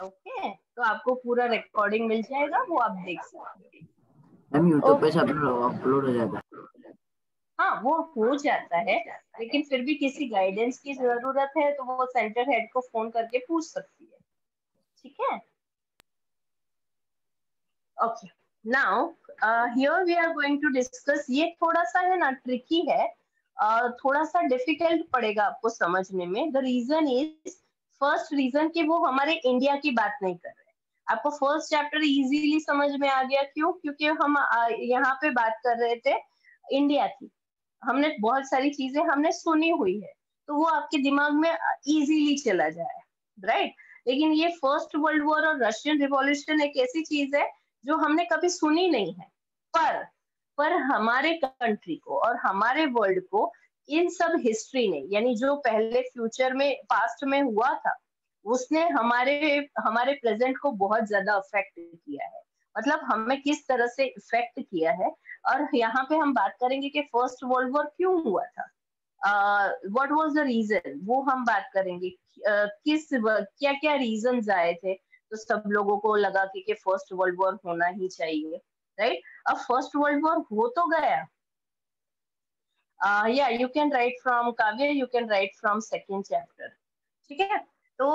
A: ओके, तो आपको पूरा रिकॉर्डिंग मिल जाएगा, वो आप देख सकते हैं।
G: मैम यूट्यूब पे सब अपलोड हो जाता है।
A: हाँ वो हो जाता है, लेकिन फिर भी किसी गाइडेंस की जरूरत है तो वो सेंटर हेड को फोन करके पूछ सकती है। ठीक है। Okay, now here we are going to discuss. ये थोड़ा सा है ना ट्रिकी है, थोड़ा सा डिफिकल्ट पड़ेगा आपको समझने में। The reason is, first reason कि वो हमारे इंडिया की बात नहीं कर रहे। आपको फर्स्ट चैप्टर इजीली समझ में आ गया, क्यों? क्योंकि हम यहाँ पे बात कर रहे थे इंडिया की, हमने बहुत सारी चीजें हमने सुनी हुई है तो वो आपके दिमाग में इजीली चला जाए, राइट। लेकिन ये फर्स्ट वर्ल्ड वॉर और रशियन रिवॉल्यूशन एक ऐसी चीज है जो हमने कभी सुनी नहीं है, पर हमारे कंट्री को और हमारे वर्ल्ड को इन सब हिस्ट्री ने, यानी जो पहले फ्यूचर में पास्ट में हुआ था उसने हमारे प्रेजेंट को बहुत ज्यादा अफेक्ट किया है। मतलब हमें किस तरह से इफेक्ट किया है, और यहाँ पे हम बात करेंगे कि फर्स्ट वर्ल्ड वॉर क्यों हुआ था, व्हाट वाज द रीजन, वो हम बात करेंगे। क्या क्या रीजंस आए थे तो सब लोगों को लगा कि फर्स्ट वर्ल्ड वॉर होना ही चाहिए, राइट। अब फर्स्ट वर्ल्ड वॉर हो तो गया, या यू कैन राइट फ्रॉम काव्य, you can right from second chapter. ठीक है। तो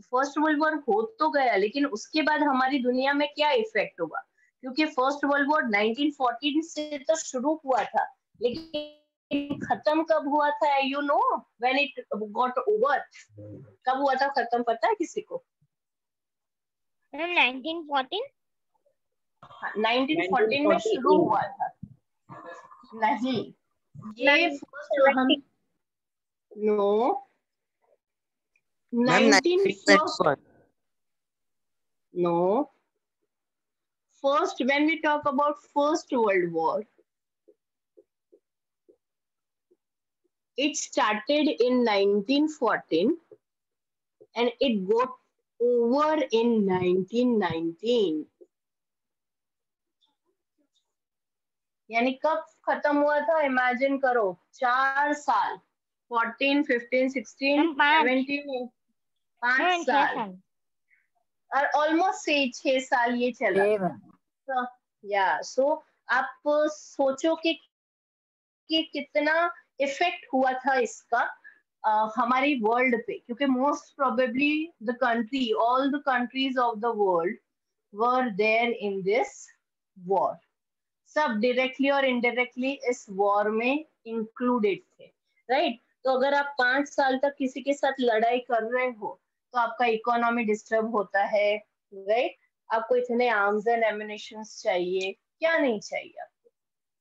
A: फर्स्ट वर्ल्ड वॉर हो तो गया, लेकिन उसके बाद हमारी दुनिया में क्या इफेक्ट होगा? क्योंकि फर्स्ट वर्ल्ड वॉर 1914 से तो शुरू हुआ था, लेकिन खत्म कब हुआ था? You know when it got over, कब हुआ था खत्म, पता है किसी को?
C: 1914।
A: 1914 में शुरू हुआ था। नहीं, ये फर्स्ट हम no 19 no, first when we talk about First World War, it started in 1914 and it got over in 1919. यानी कब खत्म हुआ था? इमेजिन करो, 4 साल, 14, 15, 16, 17, 5 साल और ऑलमोस्ट 6 साल ये चला। तो या सो आप सोचो कि कितना इफेक्ट हुआ था इसका हमारी वर्ल्ड पे, क्योंकि most probably the country, all the countries of the world were there in this war. सब डायरेक्टली और इनडायरेक्टली इस वॉर में इंक्लूडेड थे, राइट? तो अगर आप 5 साल तक किसी के साथ लड़ाई कर रहे हो तो आपका इकोनॉमी डिस्टर्ब होता है, राइट? आपको इतने आर्म्स एंड एम्युनिशंस चाहिए, क्या नहीं चाहिए आपको?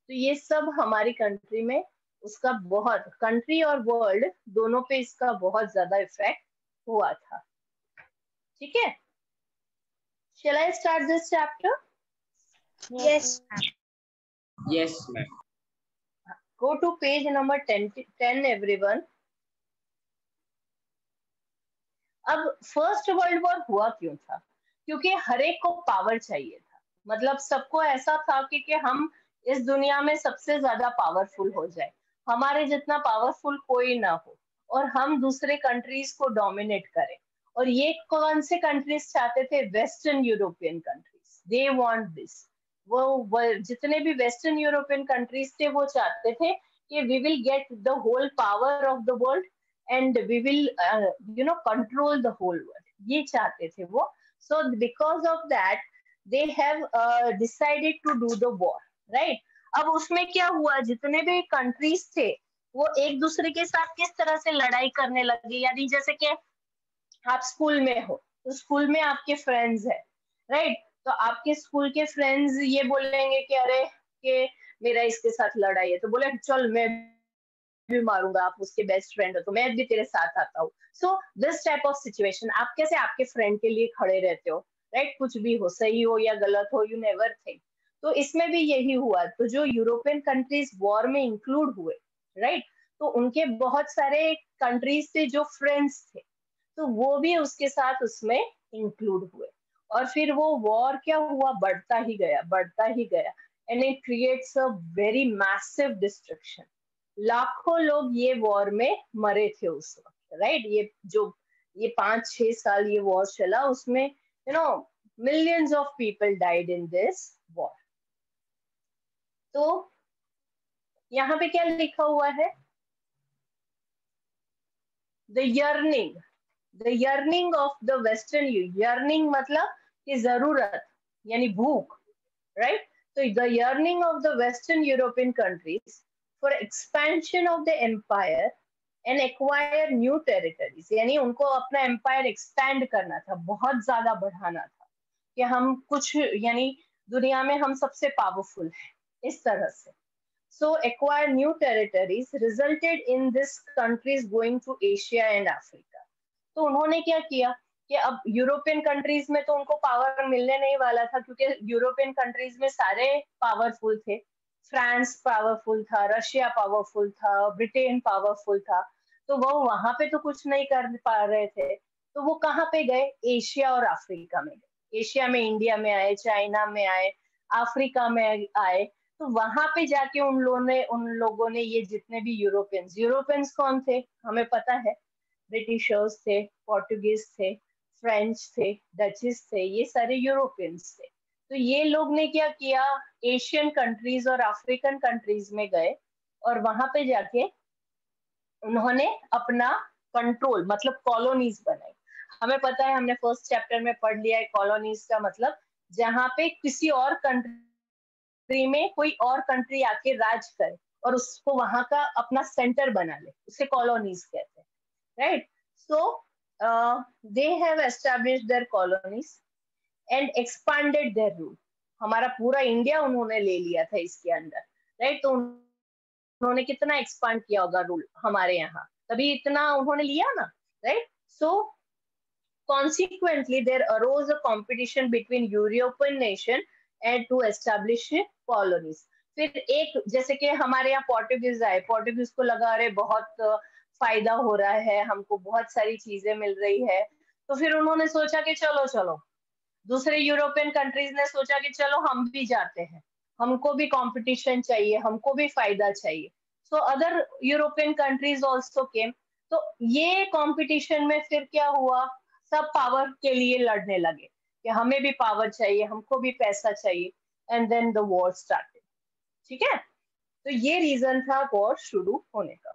A: तो ये सब हमारी कंट्री में उसका बहुत, कंट्री और वर्ल्ड दोनों पे इसका बहुत ज्यादा इफेक्ट हुआ था। ठीक है, shall I start this chapter?
C: Yes.
E: Yes, ma'am.
A: Go to page number 10 everyone. अब फर्स्ट वर्ल्ड वॉर हुआ क्यों था? क्योंकि हर एक को पावर चाहिए था, मतलब सबको ऐसा था कि हम इस दुनिया में सबसे ज्यादा पावरफुल हो जाए, हमारे जितना पावरफुल कोई ना हो और हम दूसरे कंट्रीज को डोमिनेट करें। और ये कौन से कंट्रीज चाहते थे? Western European countries, they want this. वो जितने भी वेस्टर्न यूरोपियन कंट्रीज थे वो चाहते थे कि we will get the whole power of the world and we will control the whole world, ये चाहते थे वो। So because of that they have decided to do the war, right? अब उसमें क्या हुआ, जितने भी कंट्रीज थे वो एक दूसरे के साथ किस तरह से लड़ाई करने लगे। यानी जैसे कि आप स्कूल में हो तो स्कूल में आपके फ्रेंड्स है, राइट? तो आपके स्कूल के फ्रेंड्स ये बोलेंगे कि अरे कि मेरा इसके साथ लड़ाई है, तो बोले चल मैं भी मारूंगा, आप उसके बेस्ट फ्रेंड हो तो मैं भी तेरे साथ आता हूँ। So this type of situation, आप कैसे आपके फ्रेंड के लिए खड़े रहते हो, राइट? कुछ भी हो, सही हो या गलत हो, यू नेवर थिंक। तो इसमें भी यही हुआ। तो जो यूरोपियन कंट्रीज वॉर में इंक्लूड हुए, राइट, तो उनके बहुत सारे कंट्रीज थे जो फ्रेंड्स थे, तो वो भी उसके साथ उसमें इंक्लूड हुए। और फिर वो वॉर क्या हुआ, बढ़ता ही गया, बढ़ता ही गया, and it creates a very massive destruction. लाखों लोग ये वॉर में मरे थे उस वक्त, राइट? ये 5-6 साल ये वॉर चला, उसमें millions of people died in this war. तो यहाँ पे क्या लिखा हुआ है? the yearning of the western, yearning मतलब कि जरूरत यानी भूख, right? So the yearning of the western European countries for expansion of the empire and acquire new territories, यानी उनको अपना एम्पायर एक्सपैंड करना था, बहुत ज्यादा बढ़ाना था कि हम कुछ, यानी दुनिया में हम सबसे पावरफुल हैं, इस तरह से। So acquire new territories resulted in this countries going to Asia and Africa. तो उन्होंने क्या किया कि अब यूरोपियन कंट्रीज में तो उनको पावर मिलने नहीं वाला था, क्योंकि यूरोपियन कंट्रीज में सारे पावरफुल थे। फ्रांस पावरफुल था, रशिया पावरफुल था, ब्रिटेन पावरफुल था, तो वो वहां पे तो कुछ नहीं कर पा रहे थे। तो वो कहाँ पे गए? एशिया और अफ्रीका में गए। एशिया में इंडिया में आए, चाइना में आए, अफ्रीका में आए। तो वहां पे जाके उन लोगों ने ये जितने भी यूरोपियंस कौन थे हमें पता है, ब्रिटिशर्स थे, पोर्टुगीज थे, फ्रेंच थे, डचेस थे, ये सारे यूरोपियंस थे। तो ये लोग ने क्या किया, एशियन कंट्रीज और अफ्रीकन कंट्रीज में गए और वहां पे जाके उन्होंने अपना कंट्रोल, मतलब कॉलोनीज बनाई। हमें पता है, हमने फर्स्ट चैप्टर में पढ़ लिया है, कॉलोनीज का मतलब जहाँ पे किसी और कंट्री में कोई और कंट्री आके राज करे और उसको वहां का अपना सेंटर बना ले, उसे कॉलोनीज कहते हैं, right. So they have established their colonies and expanded their rule. हमारा पूरा इंडिया उन्होंने ले लिया था इसके अंदर, राइट। तो उन्होंने कितना एक्सपांड किया होगा रूल हमारे यहाँ, तभी इतना उन्होंने लिया ना, right. So consequently there arose a competition between European nation and to establish colonies। फिर एक जैसे कि हमारे यहाँ पोर्टुगीज आए, पोर्टुगीज को लगा अरे बहुत फायदा हो रहा है, हमको बहुत सारी चीजें मिल रही है, तो फिर उन्होंने सोचा कि चलो चलो, दूसरे यूरोपियन कंट्रीज ने सोचा कि चलो हम भी जाते हैं, हमको भी कंपटीशन चाहिए, हमको भी फायदा चाहिए। So other European countries also केम। तो ये कंपटीशन में फिर क्या हुआ, सब पावर के लिए लड़ने लगे कि हमें भी पावर चाहिए, हमको भी पैसा चाहिए, and then the war started. ठीक है, तो ये रीजन था वॉर शुरू होने का।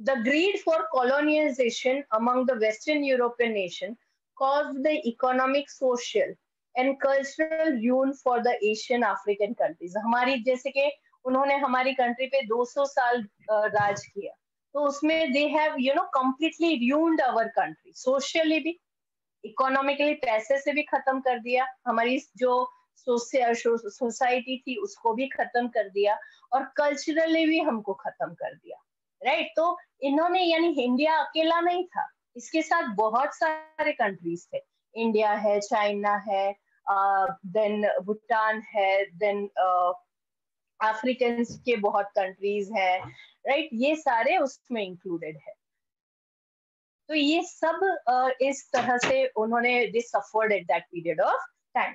A: The greed for colonization among the Western European nations caused the economic, social and cultural ruin for the Asian African countries। हमारी जैसे कि उन्होंने हमारी कंट्री पे 200 साल राज किया, तो उसमें they have completely ruined our country, socially भी, इकोनॉमिकली पैसे से भी खत्म कर दिया, हमारी जो सोसाइटी थी उसको भी खत्म कर दिया, और कल्चरली भी हमको खत्म कर दिया, राइट। तो इन्होंने, यानी इंडिया अकेला नहीं था, इसके साथ बहुत सारे कंट्रीज थे, इंडिया है, चाइना है, देन भूटान है, देन अफ्रीकन के बहुत कंट्रीज है, राइट, ये सारे उसमें इंक्लूडेड है। तो ये सब इस तरह से उन्होंने they suffered at that period of time.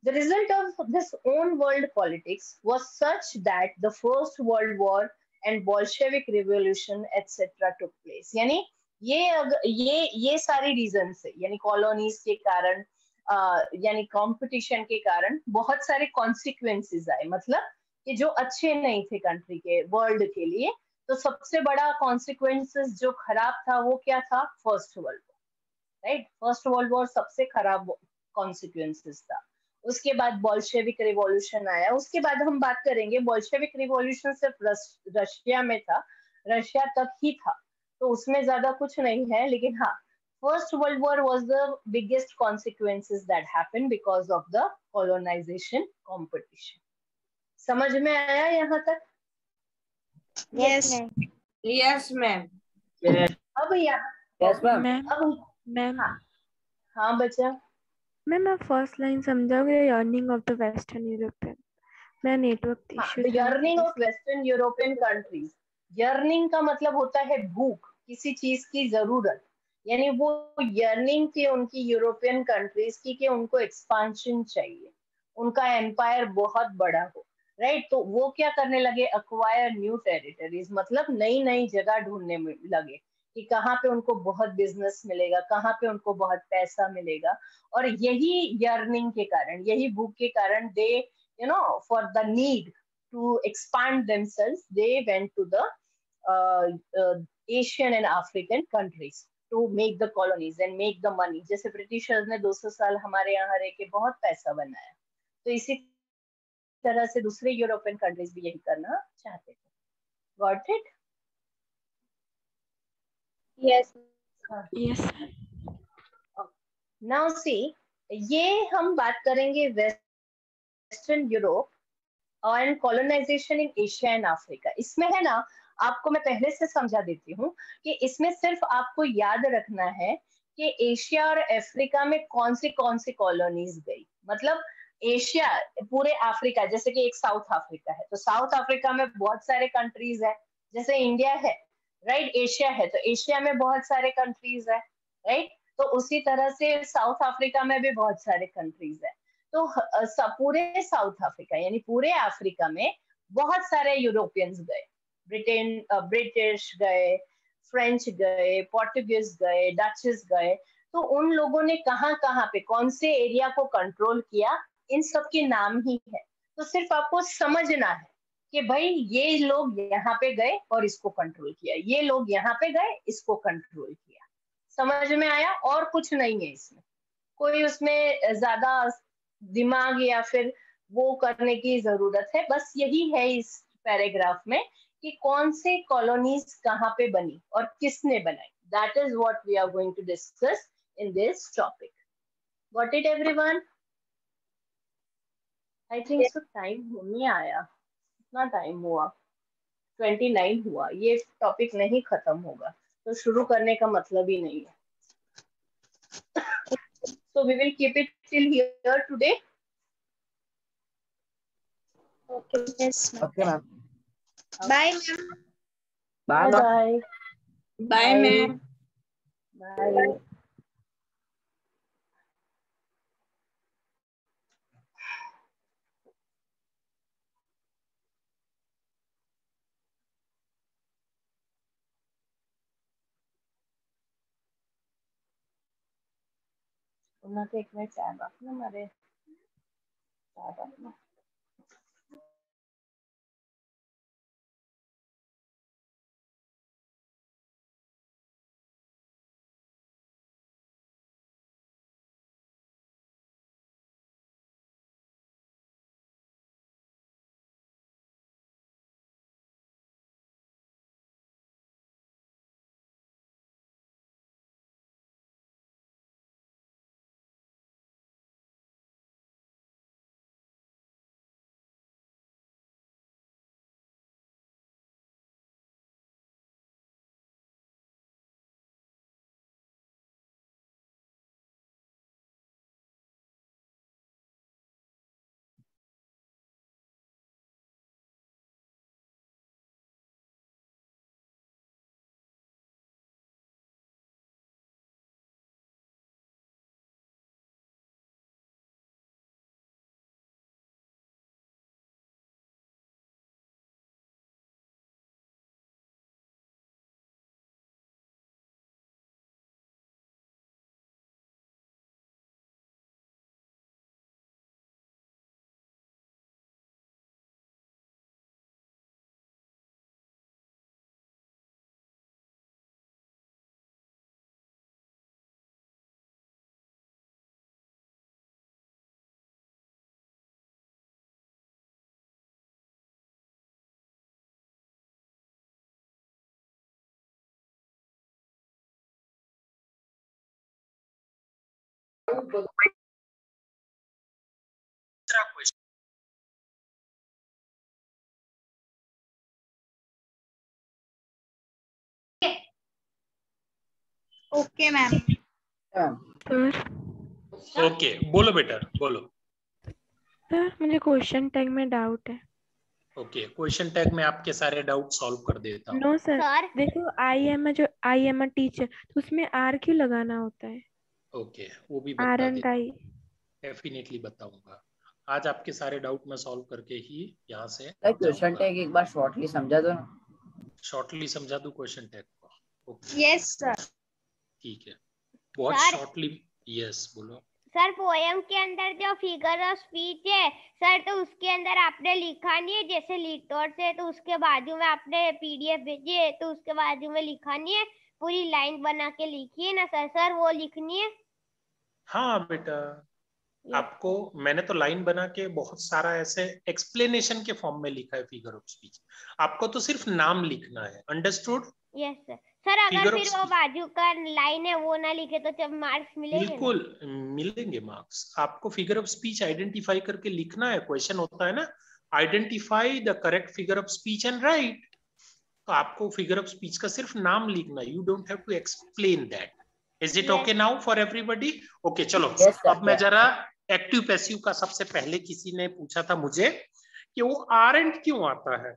A: The result of this own world politics was such that the First World War and Bolshevik Revolution etc. took place। यानी ये सारी रीजन से, यानी कॉलोनीज के कारण, यानी कंपटीशन के कारण बहुत सारे कॉन्सिक्वेंसेस आए, मतलब कि जो अच्छे नहीं थे कंट्री के, वर्ल्ड के लिए। तो सबसे बड़ा कॉन्सिक्वेंसेस जो खराब था वो क्या था, first world war, right. First world war सबसे खराब कॉन्सिक्वेंसेस था। उसके बाद बोल्शेविक रिवॉल्यूशन आया, उसके बाद हम बात करेंगे। बोल्शेविक रिवॉल्यूशन सिर्फ रशिया में था, रशिया तक ही था, तो उसमें ज्यादा कुछ नहीं है, लेकिन हाँ, first world war was the biggest consequences that happened because of the colonisation competition. समझ में आया यहाँ तक?
B: Yes
D: yes ma'am.
A: अब
E: यस मैम।
A: अब
K: मैम
A: हाँ बच्चा,
K: मैम आप फर्स्ट लाइन समझाओगे, yearning of the western European? मैं network issue
A: the yearning of western European countries. Yearning का मतलब होता है भूख, किसी चीज की जरूरत, यानी वो यर्निंग थी उनकी यूरोपियन कंट्रीज की कि उनको एक्सपांशन चाहिए, उनका एम्पायर बहुत बड़ा हो, राइट। तो वो क्या करने लगे, अक्वायर न्यू टेरिटरीज, मतलब नई नई जगह ढूंढने में लगे कि कहाँ पे उनको बहुत बिजनेस मिलेगा, कहाँ पे उनको बहुत पैसा मिलेगा। और यही यर्निंग के कारण, यही भूख के कारण, दे for the need to expand themselves, they went to the Asian and African countries to make the colonies and make the money। जैसे ब्रिटिशर्स ने 200 साल हमारे यहाँ रह के बहुत पैसा बनाया, तो इसी तरह से दूसरे यूरोपियन कंट्रीज भी यही करना चाहते थे। Got it?
B: Yes
K: yes.
A: Now see, ये हम बात करेंगे western Europe and colonisation in Asia and Africa. इसमें है ना, आपको मैं पहले से समझा देती हूँ कि इसमें सिर्फ आपको याद रखना है कि एशिया और अफ्रीका में कौन सी कॉलोनीज गई। मतलब एशिया, पूरे अफ्रीका, जैसे कि एक साउथ अफ्रीका है, तो साउथ अफ्रीका में बहुत सारे कंट्रीज है, जैसे इंडिया है, राइट। एशिया है तो एशिया में बहुत सारे कंट्रीज है, राइट। तो उसी तरह से साउथ अफ्रीका में भी बहुत सारे कंट्रीज है। तो पूरे साउथ अफ्रीका, यानी पूरे अफ्रीका में बहुत सारे यूरोपियंस गए, ब्रिटिश गए, फ्रेंच गए, पोर्टुगीज गए, डचेस गए। तो उन लोगों ने कहाँ कहाँ पे कौन से एरिया को कंट्रोल किया, इन सब के नाम ही है। तो सिर्फ आपको समझना है कि भाई ये लोग यहाँ पे गए और इसको कंट्रोल किया, ये लोग यहाँ पे गए, इसको कंट्रोल किया। समझ में आया? और कुछ नहीं है इसमें, कोई उसमें ज्यादा दिमाग या फिर वो करने की जरूरत है, बस यही है इस पैराग्राफ में कि कौन से कॉलोनीज कहाँ पे बनी और किसने बनाई. That is what we are going to discuss in this topic. Got it everyone? I think so time नहीं आया. कितना टाइम हुआ? 29 हुआ. ये टॉपिक नहीं खत्म होगा तो शुरू करने का मतलब ही नहीं है. So we will keep it till here today.
B: Okay, yes, ma'am.
G: Okay, ma'am.
B: Bye, ma'am.
G: Bye,
A: Bye
G: ma'am.
A: bye.
B: Bye, ma'am.
A: Bye. उन्होंने एक मिनट टाइम रखना हमारे टाइम रखना.
B: Okay, ma'am.
K: सर
L: ओके बोलो बेटा बोलो.
K: सर मुझे क्वेश्चन टैग में डाउट है.
L: ओके क्वेश्चन टैग में आपके सारे डाउट सॉल्व कर देता हूँ.
K: नो सर,
C: सर
K: देखो आई एम अ टीचर, तो उसमें आर क्यों लगाना होता है?
L: ओके वो भी
K: आर
L: बता
K: एंड
L: देता
K: आई.
L: हूँ, डेफिनेटली बताऊंगा. आज आपके सारे डाउट मैं सॉल्व करके ही यहाँ से
G: क्वेश्चन टैग एक बार शॉर्टली समझा दो ना.
L: शॉर्टली समझा दूं क्वेश्चन टैग को? Okay
B: Yes, sir.
L: ठीक है. बहुत
C: सर
L: शॉर्टली. यस बोलो.
C: सर पोएम के अंदर जो फिगर ऑफ स्पीच है सर, तो उसके अंदर आपने लिखा नहीं है. जैसे लीटोर से तो उसके बाजू में आपने पीडीएफ भेजी है तो उसके बाजू में लिखा नहीं है, पूरी लाइन बना के लिखी है ना सर. सर वो लिखनी है.
L: हाँ बेटा आपको मैंने तो लाइन बना के बहुत सारा ऐसे एक्सप्लेनेशन के फॉर्म में लिखा है फिगर ऑफ स्पीच. आपको तो सिर्फ नाम लिखना है. अंडरस्टूड?
C: Yes sir. सर अगर
L: फिगर ऑफ
C: फिर वो बाजू का लाइन है वो ना लिखे तो जब मार्क्स मिलेंगे?
L: बिल्कुल मिलेंगे मार्क्स. आपको फिगर ऑफ स्पीच आइडेंटिफाई करके लिखना है. क्वेश्चन होता है ना identify the correct figure of speech and right. तो आपको फिगर ऑफ स्पीच का सिर्फ नाम लिखना है. You don't have to explain that. Is it okay now for everybody? Okay चलो. अब मैं जरा एक्टिव पैसिव का सबसे पहले किसी ने पूछा था मुझे कि वो आर एंड क्यों आता है.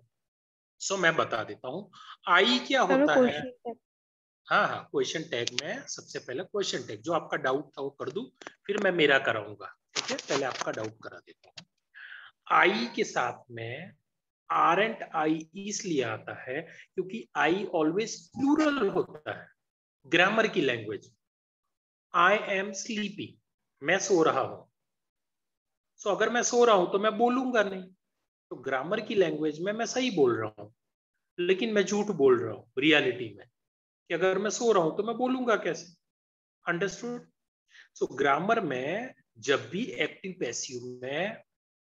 L: सो मैं बता देता हूँ. आई क्या होता है? हाँ हाँ क्वेश्चन टैग में सबसे पहले क्वेश्चन टैग जो आपका डाउट था वो कर दूं फिर मैं मेरा कराऊंगा. ठीक है पहले आपका डाउट करा देता हूँ. आई के साथ में आर एंड आई इसलिए आता है क्योंकि आई ऑलवेज प्लूरल होता है. ग्रामर की लैंग्वेज आई एम स्लीपिंग, मैं सो रहा हूं. सो अगर मैं सो रहा हूं तो मैं बोलूंगा नहीं. तो ग्रामर की लैंग्वेज में मैं सही बोल रहा हूं लेकिन मैं झूठ बोल रहा हूं रियलिटी में कि अगर मैं सो रहा हूं तो मैं बोलूंगा कैसे. अंडरस्टूड? सो ग्रामर में जब भी एक्टिव पैसिव में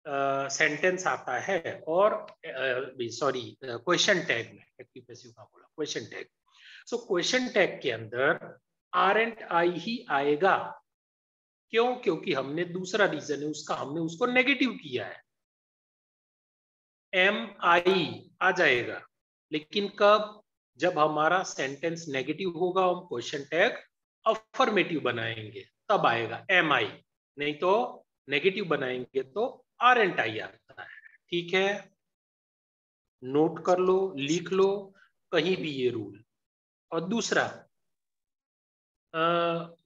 L: सेंटेंस आता है और सॉरी क्वेश्चन टैग में, एक्टिव पैसिव का बोला question tag. So question tag के अंदर आरंट आई ही आएगा। क्यों? क्योंकि हमने दूसरा रीजन है उसका, हमने उसको नेगेटिव किया है। एम आई आ जाएगा, लेकिन कब? जब हमारा सेंटेंस नेगेटिव होगा, हम क्वेश्चन टैग अफर्मेटिव बनाएंगे तब आएगा एम आई, नहीं तो नेगेटिव बनाएंगे तो आरंट आई आता है। ठीक है, नोट कर लो, लिख लो कहीं भी ये रूल। और दूसरा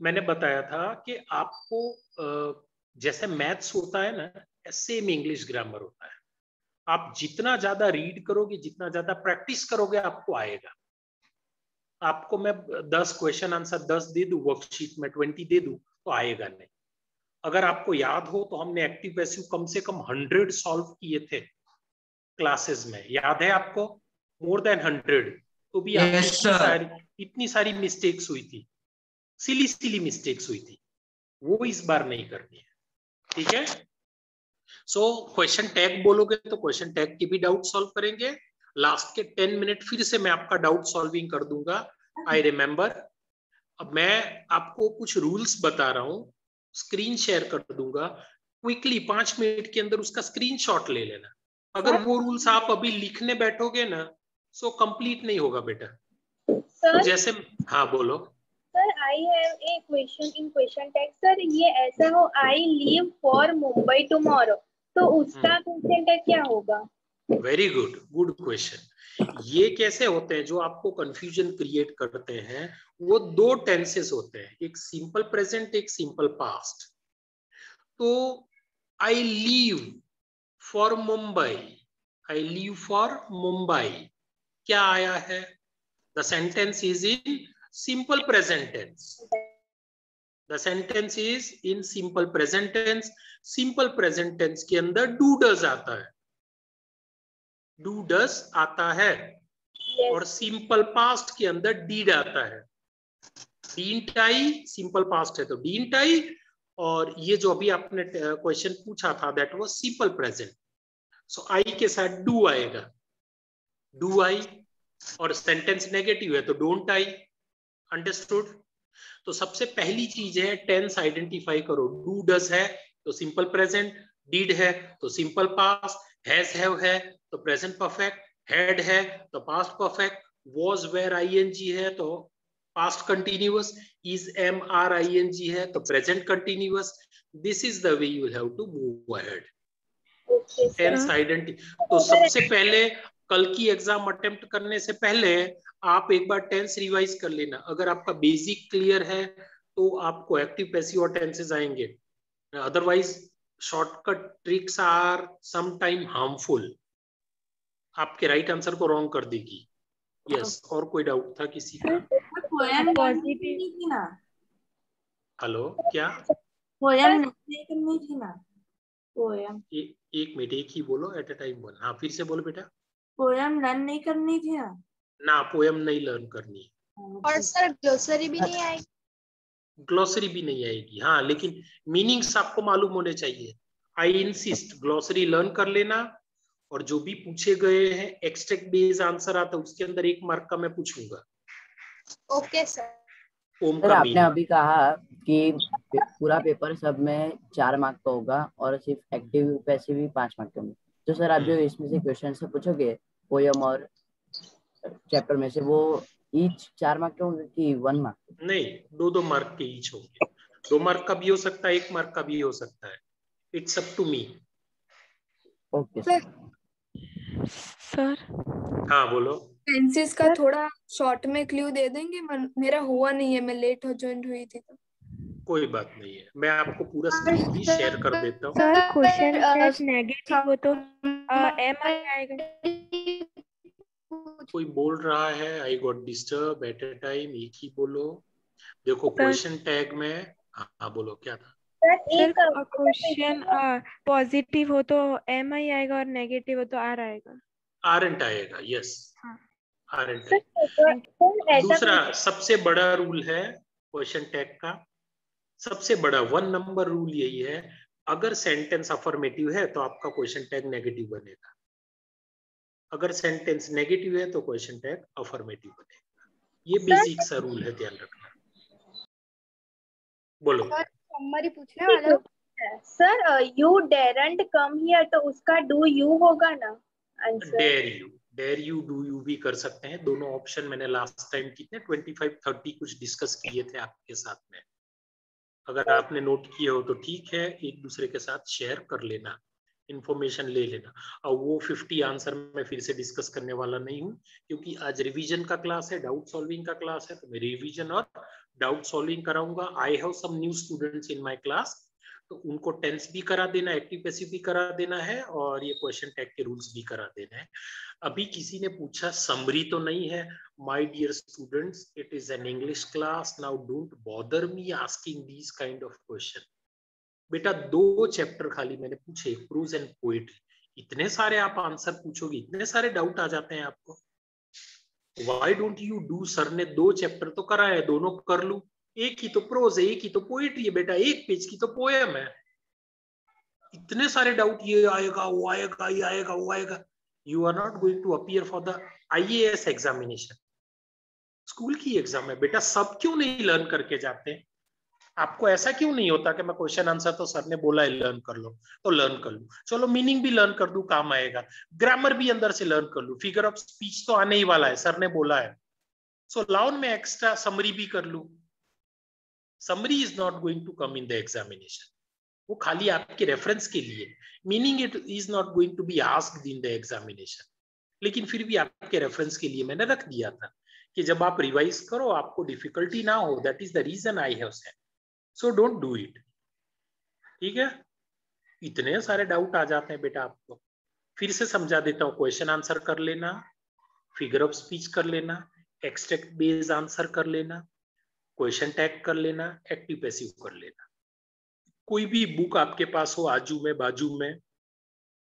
L: मैंने बताया था कि आपको जैसे मैथ्स होता है ना, सेम इंग्लिश ग्रामर होता है। आप जितना ज्यादा रीड करोगे, जितना ज्यादा प्रैक्टिस करोगे, आपको आएगा। आपको मैं 10 क्वेश्चन आंसर 10 दे दूं, वर्कशीट में 20 दे दूं तो आएगा नहीं। अगर आपको याद हो तो हमने एक्टिव पैसिव कम से कम 100 सॉल्व किए थे क्लासेस में, याद है आपको? More than 100। तो भी इतनी सारी मिस्टेक्स हुई थी, सिली मिस्टेक्स हुई थी, वो इस बार नहीं करनी है। ठीक है, सो क्वेश्चन टैग बोलोगे तो क्वेश्चन टैग के भी डाउट सॉल्व करेंगे। लास्ट के 10 मिनट फिर से मैं आपका डाउट सॉल्विंग कर दूंगा। I remember. अब मैं आपको कुछ रूल्स बता रहा हूं, स्क्रीन शेयर कर दूंगा, क्विकली 5 मिनट के अंदर उसका स्क्रीनशॉट ले लेना। अगर वो रूल्स आप अभी लिखने बैठोगे ना, सो कंप्लीट नहीं होगा बेटा। तो जैसे, हाँ बोलो।
B: Sir, I have a question in question tag. Sir, ये ऐसा हो, आई लीव फॉर मुंबई टुमारो, तो उसका क्वेश्चन टैग क्या होगा?
L: Very good, good question. ये कैसे होते हैं जो आपको कंफ्यूजन क्रिएट करते हैं? वो 2 टेंसेस होते हैं, एक सिंपल प्रेजेंट, एक सिंपल पास्ट। तो I leave for Mumbai, I leave for Mumbai क्या आया है? The sentence is in simple present tense. The sentence is in simple present tense. Simple present tense के अंदर डू डज आता है, डू डज आता है। और सिंपल पास्ट के अंदर डीड आता है। डींट आई सिंपल पास्ट है तो डींट आई, और ये जो अभी आपने क्वेश्चन पूछा था दैट वाज सिंपल प्रेजेंट। सो आई के साथ डू आएगा, डू आई, और सेंटेंस नेगेटिव है तो डोंट आई। अंडरस्टूड? तो सबसे पहली चीज है टेंस आइडेंटिफाई करो। डू डज है तो सिंपल प्रेजेंट, डीड है तो सिंपल पास्ट, हैज हैव है तो प्रेजेंट परफेक्ट, हैड है तो past perfect, was were ing है तो past continuous, is am are ing है तो present continuous. This is the way you have to move ahead. Tense identity. तो सबसे पहले कल की एग्जाम अटेम्प्ट करने से पहले आप एक बार टेंस रिवाइज कर लेना। अगर आपका बेसिक क्लियर है तो आपको एक्टिव पैसिव और टेंसेस आएंगे। Otherwise shortcut tricks are some time harmful, आपके राइट आंसर को रॉन्ग कर देगी। यस, और कोई डाउट था किसी का? हेलो, क्या
D: पोयम नहीं करनी थी ना? पोयम
L: एक मिनट, एक ही बोलो, एट अ टाइम बोलो। हाँ फिर से बोलो बेटा।
D: पोयम लर्न नहीं करनी थी
L: ना, पोयम नहीं लर्न करनी है।
B: और सर ग्लोसरी भी नहीं आएगी?
L: ग्लोसरी भी नहीं आएगी, हाँ, लेकिन मीनिंग्स आपको मालूम होने चाहिए। आई इंसिस्ट ग्लोसरी लर्न कर लेना, और जो भी पूछे गए हैं एक्सट्रैक्ट बेस्ड आंसर आता है उसके अंदर 1 मार्क का मैं पूछूंगा।
B: Okay sir.
L: ओम
G: सर,
L: का
G: आपने अभी कहा कि पूरा पेपर सब में 4 मार्क का होगा और सिर्फ एक्टिव पैसिव भी 5 मार्क के होंगे। तो सर आप जो इसमें से क्वेश्चन से पूछोगे पोयम और चैप्टर में से, वो ईच 4 मार्क के होंगे कि 1 मार्क?
L: नहीं, 2-2 मार्क के ईच होंगे। 2 मार्क का भी हो सकता है, 1 मार्क का भी हो सकता है। It's up to me.
G: Okay sir.
L: हाँ बोलो।
M: टेंसेस का थोड़ा शॉर्ट में क्लू दे देंगे? मेरा हुआ नहीं है, मैं लेट हो ज्वाइन हुई थी तो।
L: कोई बात नहीं है, मैं आपको पूरा स्क्रीन भी शेयर कर देता हूँ।
K: सर क्वेश्चन टैग नेगेटिव हो तो एम आई आएगा।
L: कोई बोल रहा है I got disturb at a time, एक ही बोलो। देखो क्वेश्चन टैग में, हाँ बोलो क्या था?
K: सर क्वेश्चन पॉजिटिव हो तो एम आई आएगा और नेगेटिव हो तो आर आएगा।
L: आरंट आएगा, यस, आरंट आएगा। दूसरा सबसे बड़ा रूल है क्वेश्चन टैग का, सबसे बड़ा 1 नंबर रूल यही है, अगर सेंटेंस अफर्मेटिव है तो आपका क्वेश्चन टैग नेगेटिव बनेगा, अगर सेंटेंस नेगेटिव है तो क्वेश्चन टैग अफर्मेटिव बनेगा। ये बेसिक सा रूल है, ध्यान रखना। बोलो
B: समरी पूछने वाला हूँ sir. You daren't come here, तो उसका डू यू होगा ना answer?
L: Dare you do you भी कर सकते हैं, दोनों ऑप्शन मैंने लास्ट टाइम कितने 25-30 कुछ डिस्कस किए थे आपके साथ में। अगर आपने नोट किए हो तो ठीक है, एक दूसरे के साथ शेयर कर लेना, इंफॉर्मेशन ले लेना। और वो 50 आंसर मैं फिर से डिस्कस करने वाला नहीं हूँ, क्योंकि आज रिवीजन का क्लास है, डाउट सॉल्विंग का क्लास है, तो मैं रिवीजन और डाउट सॉल्विंग कराऊंगा। I have some new students in my class, तो उनको टेंस भी करा देना, एक्टिव पैसिव भी करा देना है, और ये क्वेश्चन टैग के रूल्स भी करा देना है। अभी किसी ने पूछा समरी तो नहीं है। My dear students, it is an English class, now don't bother me asking these kind of question. बेटा 2 चैप्टर खाली मैंने पूछे, प्रोज एंड पोएट्री। इतने सारे आप आंसर पूछोगे, इतने सारे डाउट आ जाते हैं आपको। Why don't you do? Sir ने 2 चैप्टर तो कराए, दोनों कर लूं। एक ही तो प्रोज है, एक ही तो पोएट्री है बेटा, एक पेज की तो पोएम है। इतने सारे डाउट, ये आएगा वो आएगा, ये आएगा वो आएगा। You are not going to appear for the IAS examination, school की एग्जाम है बेटा। सब क्यों नहीं लर्न करके जाते हैं? आपको ऐसा क्यों नहीं होता कि मैं क्वेश्चन आंसर तो सर ने बोला है लर्न कर लो तो लर्न कर लूं, चलो मीनिंग भी लर्न कर दूं, काम आएगा। ग्रामर भी अंदर से लर्न कर लूं, फिगर ऑफ स्पीच तो आने ही वाला है, सर ने बोला है, सो लाउन में एक्स्ट्रा समरी भी कर लूं। Summary is not going to come in the examination, वो खाली आपके रेफरेंस के लिए, meaning it is not going to be asked in the examination. लेकिन फिर भी आपके रेफरेंस के लिए मैंने रख दिया था कि जब आप रिवाइज करो आपको डिफिकल्टी ना हो, that is the reason I have said, so don't do it. ठीक है, इतने सारे डाउट आ जाते हैं बेटा आपको। फिर से समझा देता हूँ, क्वेश्चन आंसर कर लेना, फिगर ऑफ स्पीच कर लेना, एक्सट्रैक्ट बेस्ड आंसर कर लेना, क्वेश्चन टैग कर लेना, एक्टिव पैसिव कर लेना। कोई भी बुक आपके पास हो, आजू में बाजू में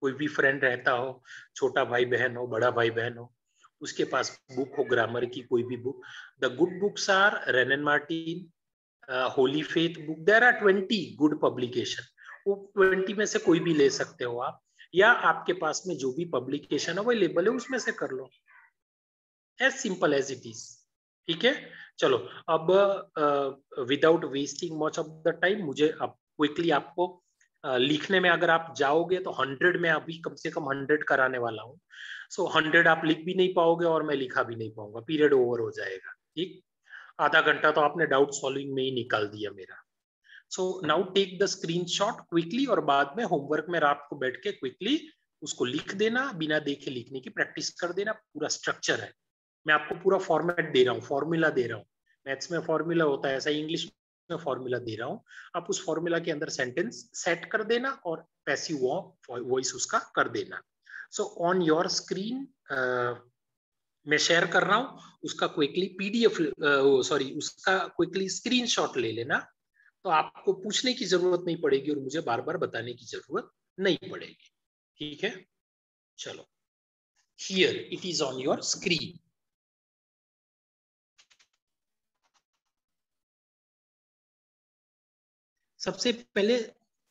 L: कोई भी फ्रेंड रहता हो, छोटा भाई बहन हो, बड़ा भाई बहन हो, उसके पास बुक हो ग्रामर की, कोई भी बुक। The good books are Wren and Martin, Holy Faith book, there are 20 good publication. वो 20 में से कोई भी ले सकते हो आप, या आपके पास में जो भी पब्लिकेशन अवेलेबल है उसमें से कर लो, as simple as it is. ठीक है, चलो अब without wasting much of the time, मुझे अब क्विकली आपको लिखने में, अगर आप जाओगे तो 100 में अभी कम से कम 100 कराने वाला हूँ। सो 100 आप लिख भी नहीं पाओगे और मैं लिखा भी नहीं पाऊंगा, पीरियड ओवर हो जाएगा। ठीक, आधा घंटा तो आपने डाउट सॉल्विंग में ही निकाल दिया मेरा। So now take the screenshot quickly, और बाद में होमवर्क में रात को बैठ के क्विकली उसको लिख देना, बिना देखे लिखने की प्रैक्टिस कर देना। पूरा स्ट्रक्चर है, मैं आपको पूरा फॉर्मेट दे रहा हूँ, फॉर्मूला दे रहा हूँ। मैथ्स में फॉर्मूला होता है, ऐसा इंग्लिश में फॉर्मूला दे रहा हूँ। आप उस फॉर्मूला के अंदर सेंटेंस सेट कर देना और पैसिव वॉइस उसका कर देना। सो ऑन योर स्क्रीन मैं शेयर कर रहा हूँ, उसका क्विकली PDF उसका क्विकली स्क्रीनशॉट ले लेना, तो आपको पूछने की जरूरत नहीं पड़ेगी और मुझे बार बार बताने की जरूरत नहीं पड़ेगी। ठीक है, चलो, here it is on your screen. सबसे पहले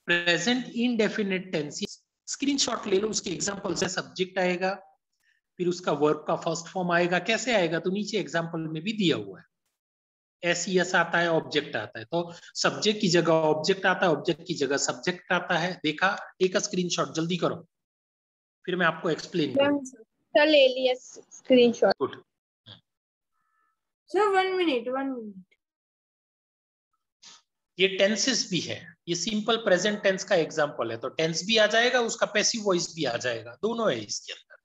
L: प्रेजेंट इंडेफिनिट टेंस स्क्रीनशॉट ले लो, उसके एग्जांपल से सब्जेक्ट आएगा, फिर उसका वर्ब का फर्स्ट फॉर्म आएगा। कैसे आएगा? तो नीचे एग्जांपल में भी दिया हुआ है, SES आता है, ऑब्जेक्ट आता है, तो सब्जेक्ट की जगह ऑब्जेक्ट आता है, ऑब्जेक्ट की जगह सब्जेक्ट आता है। देखा? टेक अ स्क्रीनशॉट, जल्दी करो, फिर मैं आपको एक्सप्लेन करूंगा।
B: सर ले लिया स्क्रीनशॉट।
L: गुड
M: सर 1 मिनट
L: ये टेंसेस भी है, ये सिंपल प्रेजेंट टेंस का एग्जांपल है, तो टेंस भी आ जाएगा, उसका पैसिव वॉइस भी आ जाएगा, दोनों है इसके अंदर।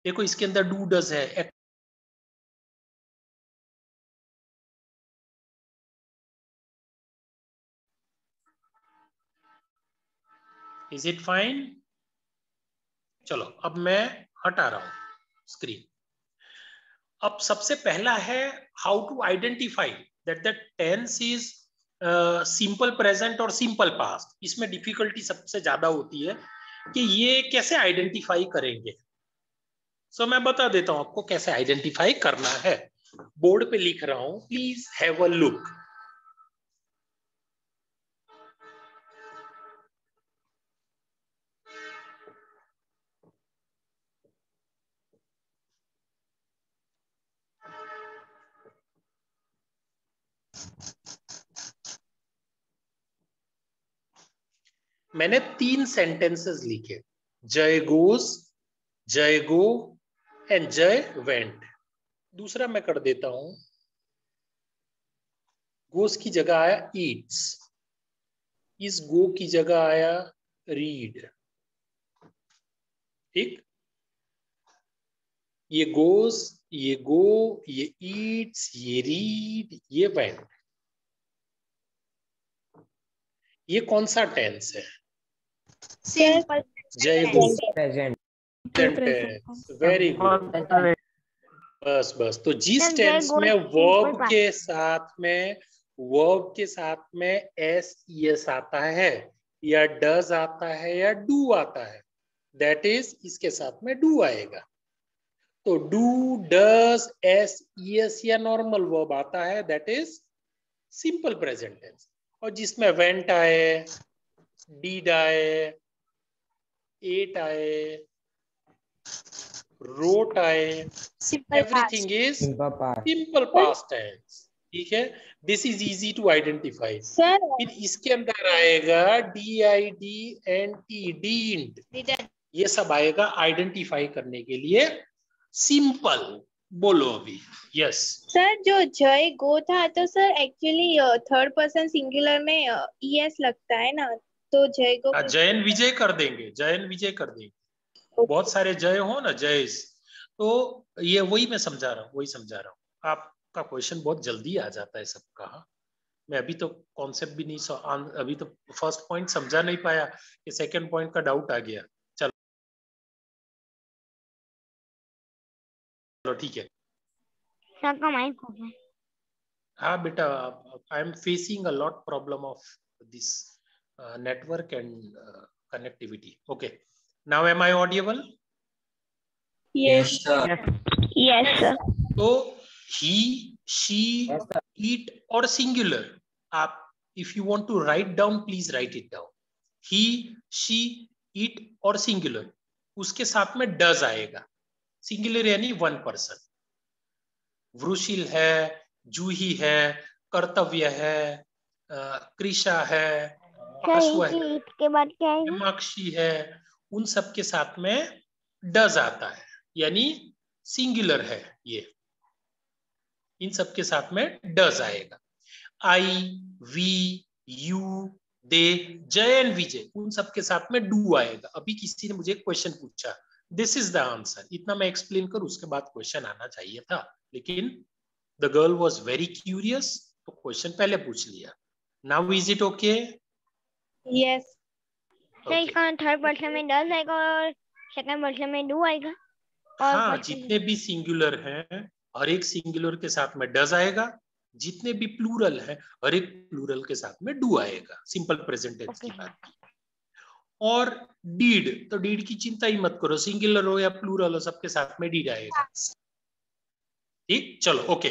L: देखो इसके अंदर डू डज है, इज इट फाइन? चलो अब मैं हटा रहा हूं स्क्रीन। अब सबसे पहला है how to identify that the tense is simple present और सिंपल पास्ट। इसमें डिफिकल्टी सबसे ज्यादा होती है कि ये कैसे आइडेंटिफाई करेंगे। सो मैं बता देता हूं आपको कैसे आइडेंटिफाई करना है। बोर्ड पे लिख रहा हूं, प्लीज हैव अ लुक। मैंने 3 सेंटेंसेस लिखे, जय गोज, जय गो एंड जय वेंट। दूसरा मैं कर देता हूं, गोस की जगह आया ईट्स, इस गो की जगह आया रीड। ठीक, ये गोस, ये गो, ये ईट्स, ये रीड, ये वेंट। ये कौन सा टेंस है?
C: सिंपल
L: जय गो
H: प्रेजेंट।
L: टेंस। Very good. बस बस, तो जिस
C: मैम, जय
L: टेंस
C: गो
L: में
C: सिंपल
L: वर्ब
C: पास्ट।
L: के साथ में एस यस आता है, या डज आता है, या डू आता है, दैट इज इसके साथ में डू आएगा। तो डू, डज, एस यस या नॉर्मल वर्ब आता है, that is simple present tense. और जिसमें वेंट आए, डीड आए, एट आए, रोट आए, everything is simple past tense. ठीक है, this is easy to identify. फिर इसके अंदर आएगा D I D and T, did, ये सब आएगा आइडेंटिफाई करने के लिए सिंपल। बोलो अभी। यस
B: सर, जो जय गो था तो sir actually third person singular में ईएस लगता है ना, तो जय गो
L: जयन विजय कर देंगे, जयन विजय कर देंगे। बहुत सारे जय हो ना, जयस, तो ये वही मैं समझा रहा हूँ, वही समझा रहा हूँ। आपका क्वेश्चन बहुत जल्दी आ जाता है सबका। मैं अभी तो कॉन्सेप्ट भी नहीं, अभी तो फर्स्ट पॉइंट समझा नहीं पाया कि सेकंड पॉइंट का डाउट आ गया। चलो ठीक है।
C: सबका माइक हो गया।
L: हाँ बेटा, I am facing a lot problem of this network and connectivity. Okay, now am I audible?
B: Yes
L: sir.
C: Yes sir.
L: So he, she, it और singular, आप if you want to write down, please write it down. He, she, it और singular, उसके साथ में does आएगा। singular यानी one person। वृषिल है, जूही है, कर्तव्य है, कृषा है, अश्व है,
C: के बाद क्या आएगा?
L: हिमाक्षी है, उन सब के साथ में डज आता है, यानी सिंगुलर है ये। इन सब के साथ में डज आएगा। आई, वी, यू, दे, जय एंड विजय, उन सब के साथ में डू आएगा। अभी किसी ने मुझे क्वेश्चन पूछा, दिस इज द आंसर। इतना मैं एक्सप्लेन कर, उसके बाद क्वेश्चन आना चाहिए था, लेकिन the girl was very curious, तो क्वेश्चन पहले पूछ लिया। Now is it okay?
B: Yes.
C: इसका थर्ड पर्सन में डज आएगा और सेकंड पर्सन में डू आएगा। और
L: हाँ, जितने भी सिंगुलर हैं हर एक सिंगुलर के साथ में डज आएगा, जितने भी प्लूरल है हर एक प्लूरल के साथ में डू आएगा। सिंपल प्रेजेंट टेंस की बात की। और डीड, तो डीड की चिंता ही मत करो, सिंगुलर हो या प्लूरल हो सबके साथ में डीड आएगा। ठीक, चलो ओके।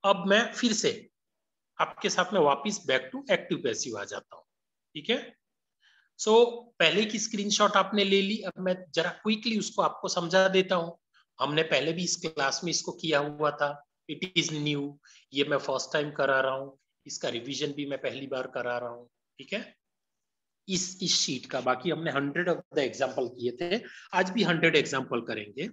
L: अब मैं फिर से आपके साथ में वापिस बैक टू एक्टिव पैसिव आ जाता हूँ। ठीक है, सो पहले की स्क्रीनशॉट आपने ले ली। अब मैं जरा क्विकली उसको आपको समझा देता हूँ। हमने पहले भी इस क्लास में इसको किया हुआ था। इट इज न्यू, ये मैं फर्स्ट टाइम करा रहा हूँ, इसका रिवीजन भी मैं पहली बार करा रहा हूँ। ठीक है, इस शीट का। बाकी हमने 100 ऑफ द एग्जाम्पल किए थे, आज भी 100 एग्जाम्पल करेंगे।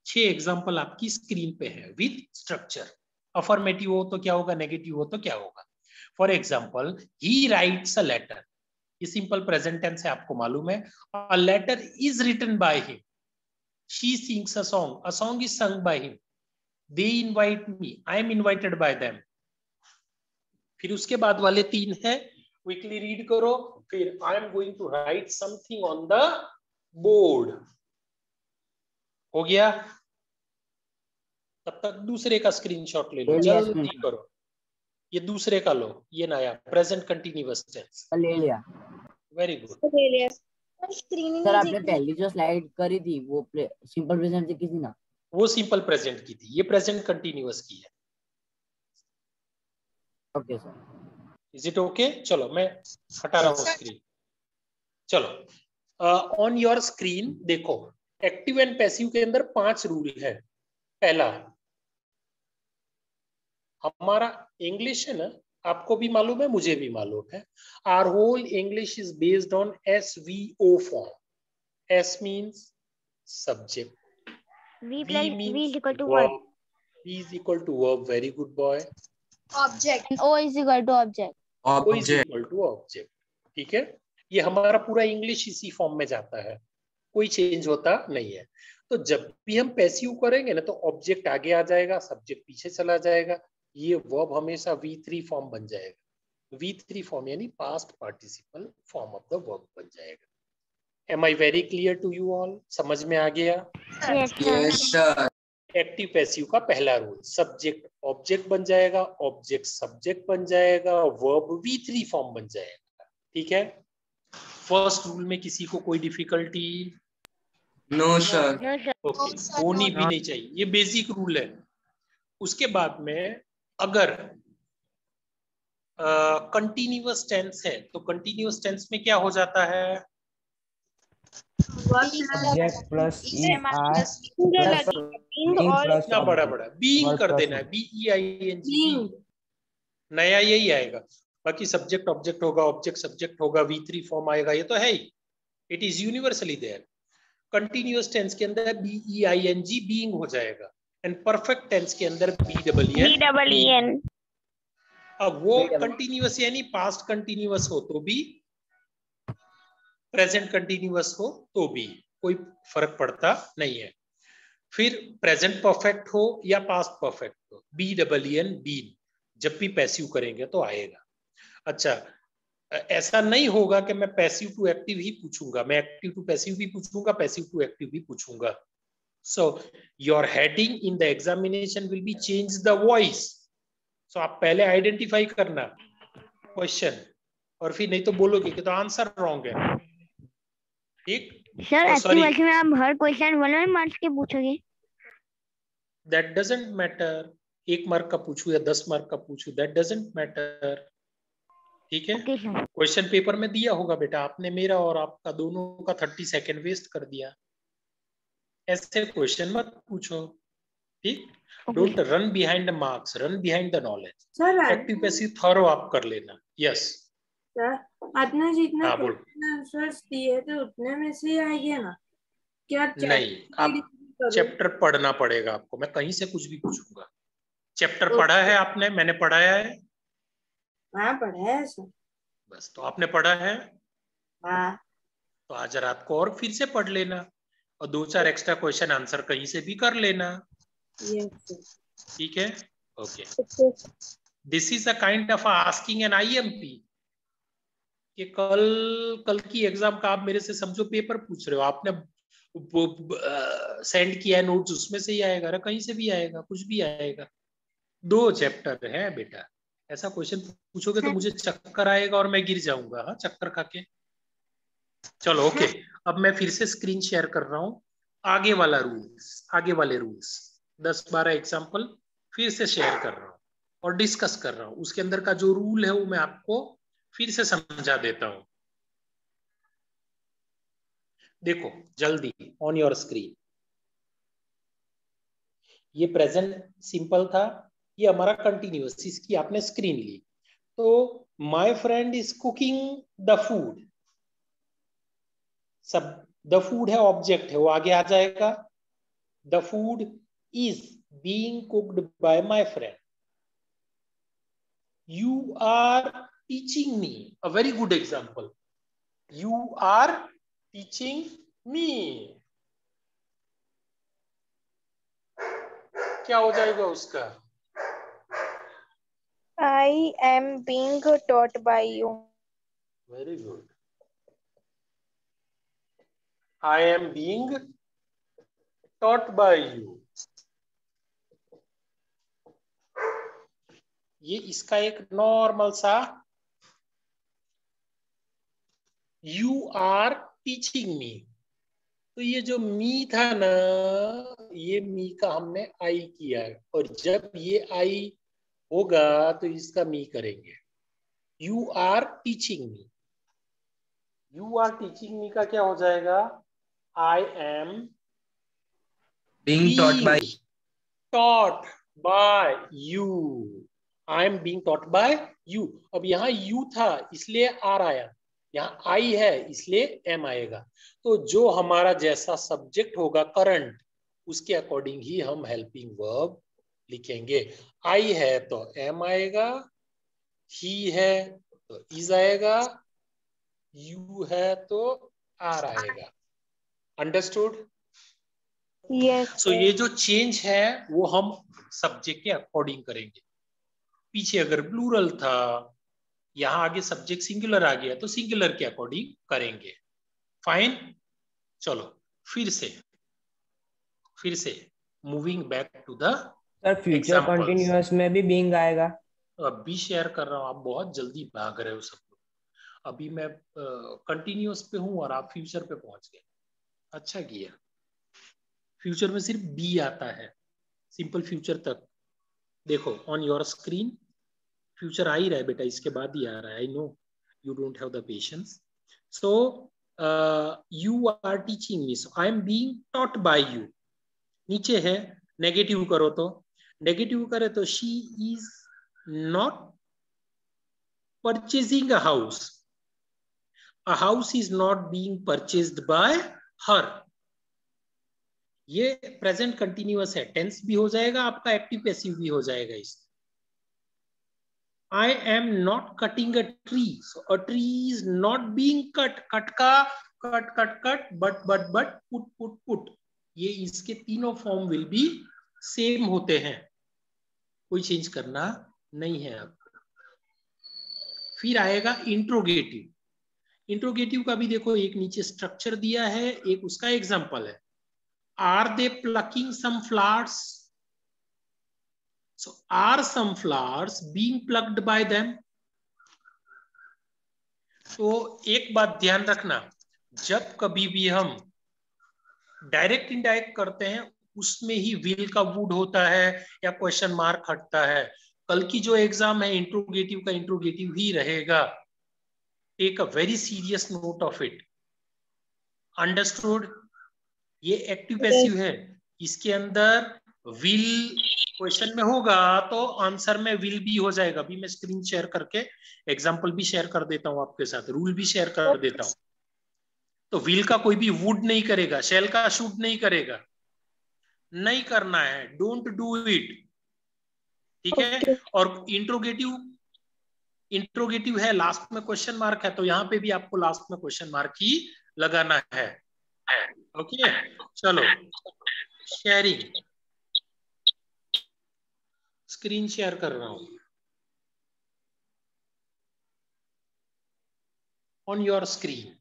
L: 6 एग्जाम्पल आपकी स्क्रीन पे है विथ स्ट्रक्चर। अफर्मेटिव हो तो क्या होगा, नेगेटिव हो तो क्या होगा। For example, he writes a letter, ये सिंपल प्रेजेंट टेंस है, आपको मालूम है। A letter is written by him. She sings a song is sung by him. They invite me, I am invited by them. फिर उसके बाद वाले 3 है, क्विकली रीड करो। फिर I am going to write something on the board. हो गया? तब तक दूसरे का स्क्रीनशॉट ले लो, जल्दी करो। ये दूसरे का लो, ये नया प्रेजेंट कंटिन्यूअस टेंस
G: ले लिया।
L: Very good.
G: सर आपने पहली जो स्लाइड करी थी वो सिंपल प्रेजेंट की थी ना?
L: वो सिंपल प्रेजेंट की थी, ये प्रेजेंट कंटिन्यूअस की है।
G: Okay sir.
L: Is it okay? चलो मैं हटा रहा हूँ स्क्रीन। चलो ऑन योर स्क्रीन देखो, एक्टिव एंड पैसिव के अंदर 5 रूल है। पहला, हमारा इंग्लिश है ना, आपको भी मालूम है, मुझे भी मालूम है. Our whole English is based on SVO form. S means subject.
C: V
L: means
C: is equal to
L: verb.
C: what?
L: V is equal to verb. Very good boy.
B: Object. And O is equal to object.
L: O is equal to object. ठीक है, ये हमारा पूरा English इसी form में जाता है, कोई चेंज होता नहीं है. तो जब भी हम पैसिव करेंगे ना तो ऑब्जेक्ट आगे आ जाएगा, सब्जेक्ट पीछे चला जाएगा. ये वर्ब हमेशा V3 फॉर्म बन जाएगा. V3 फॉर्म यानी past participle form of the verb बन जाएगा. Am I very clear to you all? समझ में आ गया?
C: Yes, sir.
L: एक्टिव पैसिव का पहला रूल, सब्जेक्ट ऑब्जेक्ट बन जाएगा, ऑब्जेक्ट सब्जेक्ट बन जाएगा, वर्ब V3 फॉर्म बन जाएगा. ठीक है, फर्स्ट रूल में किसी को कोई डिफिकल्टी?
H: No sir.
L: ओके, होनी भी नहीं चाहिए, ये बेसिक रूल है. उसके बाद में अगर कंटिन्यूअस टेंस है तो कंटिन्यूअस टेंस में क्या हो जाता है?
H: सब्जेक्ट प्लस
L: इतना बड़ा बीइंग कर देना है, BEING. नया यही आएगा, बाकी सब्जेक्ट ऑब्जेक्ट होगा, ऑब्जेक्ट सब्जेक्ट होगा, V3 फॉर्म आएगा, ये तो है ही. It is universally there. Continuous tense के अंदर BEING बीइंग हो जाएगा, एंड परफेक्ट टेंस के अंदर BEEN. अब वो कंटिन्यूअस यानी पास्ट कंटिन्यूअस हो तो भी, प्रेजेंट कंटिन्यूअस हो तो भी कोई फर्क पड़ता नहीं है. फिर प्रेजेंट परफेक्ट हो या पास्ट परफेक्ट हो, BEEN बीन जब भी पैसिव करेंगे तो आएगा. अच्छा, ऐसा नहीं होगा कि मैं पैसिव टू एक्टिव ही पूछूंगा, मैं एक्टिव टू पैसिव भी पूछूंगा, पैसिव टू एक्टिव भी पूछूंगा. So your heading in the examination will be change the voice. So आप पहले आइडेंटिफाई करना क्वेश्चन, और फिर नहीं तो बोलोगे कि तो आंसर रॉन्ग है. ठीक
C: सर, एक्टिव में आप हर क्वेश्चन 1 मार्क्स के पूछोगे?
L: That doesn't matter. 1 मार्क का पूछूं या 10 मार्क का पूछूं, दैट डजंट मैटर. ठीक है, क्वेश्चन पेपर में दिया होगा बेटा, आपने मेरा और आपका दोनों का 30 सेकेंड वेस्ट कर दिया. ऐसे क्वेश्चन मत पूछो. ठीक, don't run behind the marks, run behind the knowledge. Active passive thorough आप कर लेना. यस
D: सर, आपने जितना
L: हाँ, बोल.
D: आंसर्स दिए थे उतने में से आ गया ना क्या?
L: नहीं, आप चैप्टर पढ़ना पड़ेगा आपको. मैं कहीं से कुछ भी पूछूंगा. चैप्टर पढ़ा है आपने? मैंने पढ़ाया है.
D: हाँ, पढ़ा है सर.
L: बस, तो आपने पढ़ा है.
D: हाँ,
L: तो आज रात को और फिर से पढ़ लेना, और 2-4 एक्स्ट्रा क्वेश्चन आंसर कहीं से भी कर लेना. ठीक है, okay. This is a kind of asking an IMP. कि कल की एग्जाम का आप मेरे से समझो पेपर पूछ रहे हो, आपने सेंड किया है नोट्स, उसमें से ही आएगा ना, कहीं से भी आएगा, कुछ भी आएगा. 2 चैप्टर है बेटा. ऐसा क्वेश्चन पूछोगे तो मुझे चक्कर आएगा और मैं गिर जाऊंगा. हाँ, चक्कर खा के. चलो ओके, अब मैं फिर से स्क्रीन शेयर कर रहा हूँ. आगे वाला रूल्स, आगे वाले रूल्स 10-12 एग्जाम्पल फिर से शेयर कर रहा हूँ और डिस्कस कर रहा हूँ. उसके अंदर का जो रूल है वो मैं आपको फिर से समझा देता हूं. देखो जल्दी, ऑन योर स्क्रीन. ये प्रेजेंट सिंपल था, ये हमारा कंटिन्यूअस, इसकी आपने स्क्रीन ली. तो my friend is cooking the food. सब द फूड है, ऑब्जेक्ट है, वो आगे आ जाएगा. The food is being cooked by my friend. You are teaching me, a very good example. You are teaching me. क्या हो जाएगा उसका?
B: I am being taught by you.
L: Very good. I am being taught by you. ये इसका एक normal सा You are teaching me. तो ये जो मी था ना, ये मी का हमने आई किया है, और जब ये आई होगा तो इसका मी करेंगे. You are teaching me. You are teaching me का क्या हो जाएगा? I am
H: being taught by
L: you. I am being taught by you. अब यहाँ यू था इसलिए आर आया, यहाँ आई है इसलिए एम आएगा। तो जो हमारा जैसा सब्जेक्ट होगा करंट, उसके अकॉर्डिंग ही हम हेल्पिंग वर्ब लिखेंगे। आई है तो एम आएगा, ही है तो इज आएगा, यू है तो आर आएगा। अंडरस्टूड?
B: यस
L: सो ये जो चेंज है वो हम सब्जेक्ट के अकॉर्डिंग करेंगे। पीछे अगर प्लूरल था, यहाँ आगे सब्जेक्ट सिंगुलर आ गया तो सिंगुलर के अकॉर्डिंग करेंगे। फाइन, चलो फिर से moving back to the
H: sir future continuous में भी बीइंग आएगा?
L: अब भी शेयर कर रहा हूँ, आप बहुत जल्दी भाग रहे हो सब लोग। अभी मैं कंटिन्यूअस पे हूँ और आप फ्यूचर पे पहुंच गए। अच्छा किया, फ्यूचर में सिर्फ बी आता है, सिंपल फ्यूचर तक। देखो ऑन योर स्क्रीन फ्यूचर आ ही रहा है बेटा, इसके बाद ही आ रहा है। I know you don't have the patience. So you are teaching me, so I am being taught by you. नीचे है नेगेटिव करो तो, नेगेटिव करे तो she is not purchasing a house, a house is not being purchased by her. ये present continuous है, tense भी हो जाएगा आपका, एक्टिव पैसिव भी हो जाएगा। इस I am not cutting a tree, so a tree is not being cut. Cut का कट but put। ये इसके तीनों फॉर्म विल बी सेम होते हैं, कोई चेंज करना नहीं है आपको। फिर आएगा इंट्रोगेटिव। इंट्रोगेटिव का भी देखो एक नीचे स्ट्रक्चर दिया है, एक उसका एग्जांपल है। Are they plucking some flowers? So are some flowers being plucked by them? तो एक बात ध्यान रखना, जब कभी भी हम डायरेक्ट इनडायरेक्ट करते हैं उसमें ही विल का वुड होता है या क्वेश्चन मार्क हटता है। कल की जो एग्जाम है इंट्रोगेटिव का इंट्रोगेटिव ही रहेगा। Take a very serious note of it. Understood? ये एक्टिव पैसिव है, इसके अंदर विल क्वेश्चन में होगा तो आंसर में विल भी हो जाएगा। अभी मैं स्क्रीन शेयर करके एग्जांपल भी शेयर कर देता हूं आपके साथ, रूल भी शेयर कर देता हूं। तो विल का कोई भी वुड नहीं करेगा, शेल का शूट नहीं करेगा, नहीं करना है, डोंट डू इट। ठीक है? और इंट्रोगेटिव है, लास्ट में क्वेश्चन मार्क है, तो यहां पे भी आपको लास्ट में क्वेश्चन मार्क ही लगाना है। ओके, चलो शेयरिंग, स्क्रीन शेयर कर रहा हूं। On your screen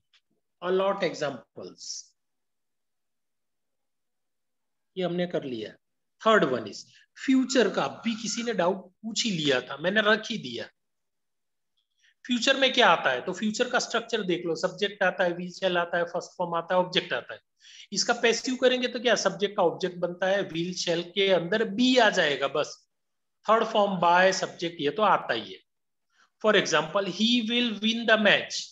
L: a lot examples, ये हमने कर लिया। थर्ड वन इज फ्यूचर का। भी किसी ने डाउट पूछ ही लिया था, मैंने रख ही दिया। फ्यूचर में क्या आता है? तो फ्यूचर का स्ट्रक्चर देख लो, सब्जेक्ट आता है, विल शैल आता है, फर्स्ट फॉर्म आता है, ऑब्जेक्ट आता है। इसका पैसिव करेंगे तो क्या, सब्जेक्ट का ऑब्जेक्ट बनता है, विल शैल के अंदर बी आ जाएगा बस। थर्ड फॉर्म बाय सब्जेक्ट, ये तो आता ही है। For example, he will win the match,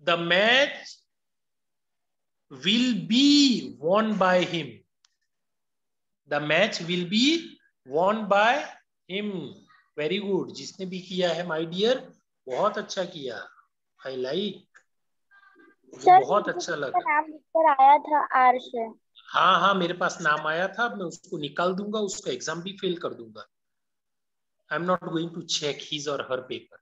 L: the match will be won by him, the match will be won by him। Very good, जिसने भी किया है माय डियर बहुत अच्छा किया, आई लाइक, बहुत अच्छा लगा।
C: नाम लिखकर आया था आर से।
L: हाँ हाँ, मेरे पास नाम आया था, मैं उसको निकाल दूंगा, उसका एग्जाम भी फेल कर दूंगा। I am not going to check his और her paper.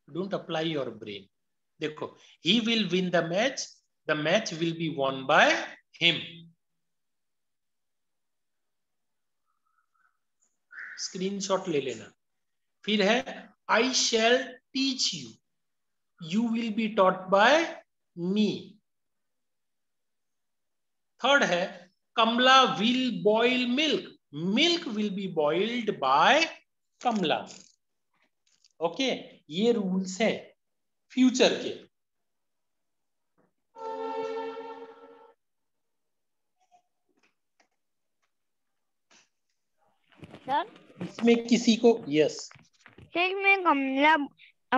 L: Don't apply your brain. देखो, he will win the match will be won by him। Screenshot ले लेना। फिर है I shall teach you, you will be taught by me। Third है Kamala will boil milk, milk will be boiled by Kamala. Okay, ये rules है future के।
C: Sir
L: इसमें किसी को, यस
C: सर, मैं Kamala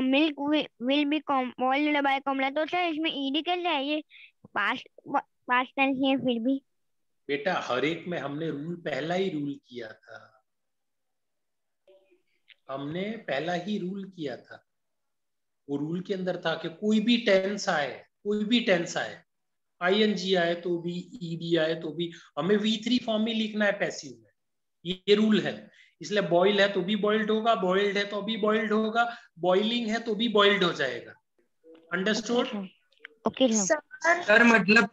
N: milk will be boiled by Kamala. तो सर इसमें ईडी कैसे है? ये पास्ट पास्ट टेंस है फिर भी।
L: बेटा हर एक में हमने रूल पहला ही रूल किया था, हमने पहला ही रूल किया था। वो रूल के अंदर था कि कोई भी टेंस आए, कोई भी टेंस आए, आईएनजी आए तो भी, ईडी आए तो भी, हमें V3 फॉर्म ही लिखना है पैसिव में। ये रूल है। इसलिए बॉइल है तो भी बॉइल्ड होगा, बॉइल्ड है तो भी बॉइल्ड होगा, बॉइलिंग है तो भी बॉइल्ड हो जाएगा। अंडरस्टूड?
N: ओके
E: सर मतलब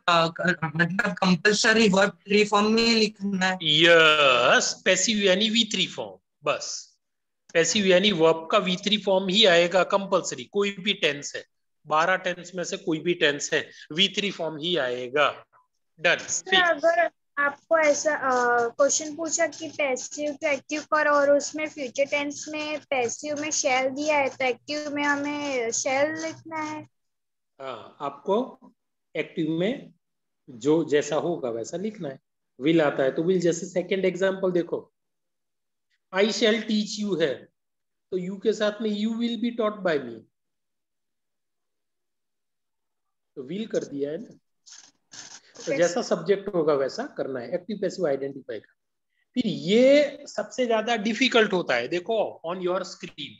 E: कंपल्सरी वर्ब 3 फॉर्म में ही लिखना है।
L: यस, पैसिव यानी V3 फॉर्म, बस पैसिव यानी वर्ब का V3 फॉर्म ही आएगा कंपल्सरी। कोई भी टेंस है, 12 टेंस में से कोई भी टेंस है, V3 फॉर्म ही आएगा। डन।
O: अगर आपको ऐसा क्वेश्चन पूछा कि पैसिव टू एक्टिव करो और उसमें फ्यूचर टेंस में पैसिव में शैल दिया है तो एक्टिव में हमें शैल लिखना है।
L: हाँ, आपको एक्टिव में जो जैसा होगा वैसा लिखना है। विल आता है तो विल, जैसे सेकंड एग्जांपल देखो, आई शैल टीच यू है तो यू के साथ में you will be taught by me, तो विल कर दिया है ना। तो जैसा सब्जेक्ट होगा वैसा करना है, एक्टिव पैसिव आइडेंटिफाई का। फिर ये सबसे ज्यादा डिफिकल्ट होता है, देखो ऑन योर स्क्रीन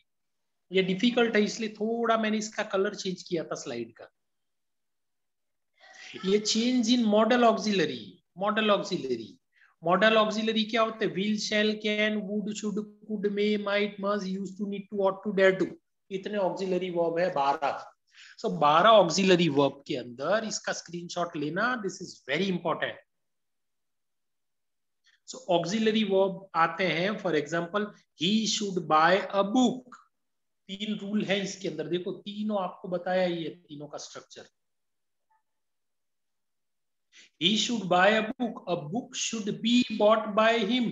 L: ये डिफिकल्ट है, इसलिए थोड़ा मैंने इसका कलर चेंज किया था स्लाइड का। ये change in modal auxiliary. Modal auxiliary, modal auxiliary क्या होते हैं? Will, shall, can, would, should, could, may, might, must, used to, need to, ought to, dare to. इतने ऑक्सिलरी वर्ब है 12। सो 12 ऑक्सिलरी वर्ब के अंदर इसका स्क्रीनशॉट लेना, this is very important. So auxiliary verb आते हैं, for example he should buy a book. 3 rule है इसके अंदर, देखो तीनों आपको बताया ही है, तीनों का structure. He should buy a book. A book should be bought by him.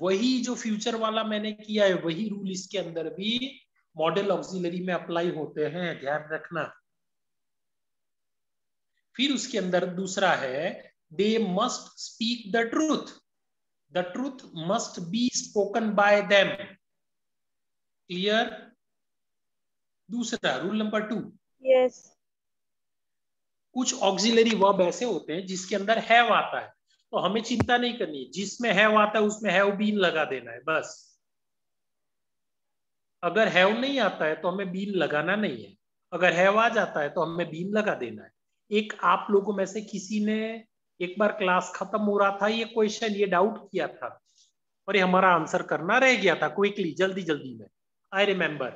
L: वही जो फ्यूचर वाला मैंने किया है वही रूल इसके अंदर भी मॉडल ऑक्सिलरी में अप्लाई होते हैं, ध्यान रखना। फिर उसके अंदर दूसरा है, they must speak the truth. The truth must be spoken by them. Clear? दूसरा रूल नंबर 2।
O: Yes.
L: कुछ ऑक्सिलरी वर्ब ऐसे होते हैं जिसके अंदर हैव आता है, तो हमें चिंता नहीं करनी है, जिसमें हैव आता है उसमें हैव बीन लगा देना है बस। अगर हैव नहीं आता है तो हमें बीन लगाना नहीं है, अगर हैव आ जाता है तो हमें बीन लगा देना है। एक आप लोगों में से किसी ने एक बार क्लास खत्म हो रहा था, ये क्वेश्चन, ये डाउट किया था और ये हमारा आंसर करना रह गया था क्विकली, जल्दी जल्दी में। I remember.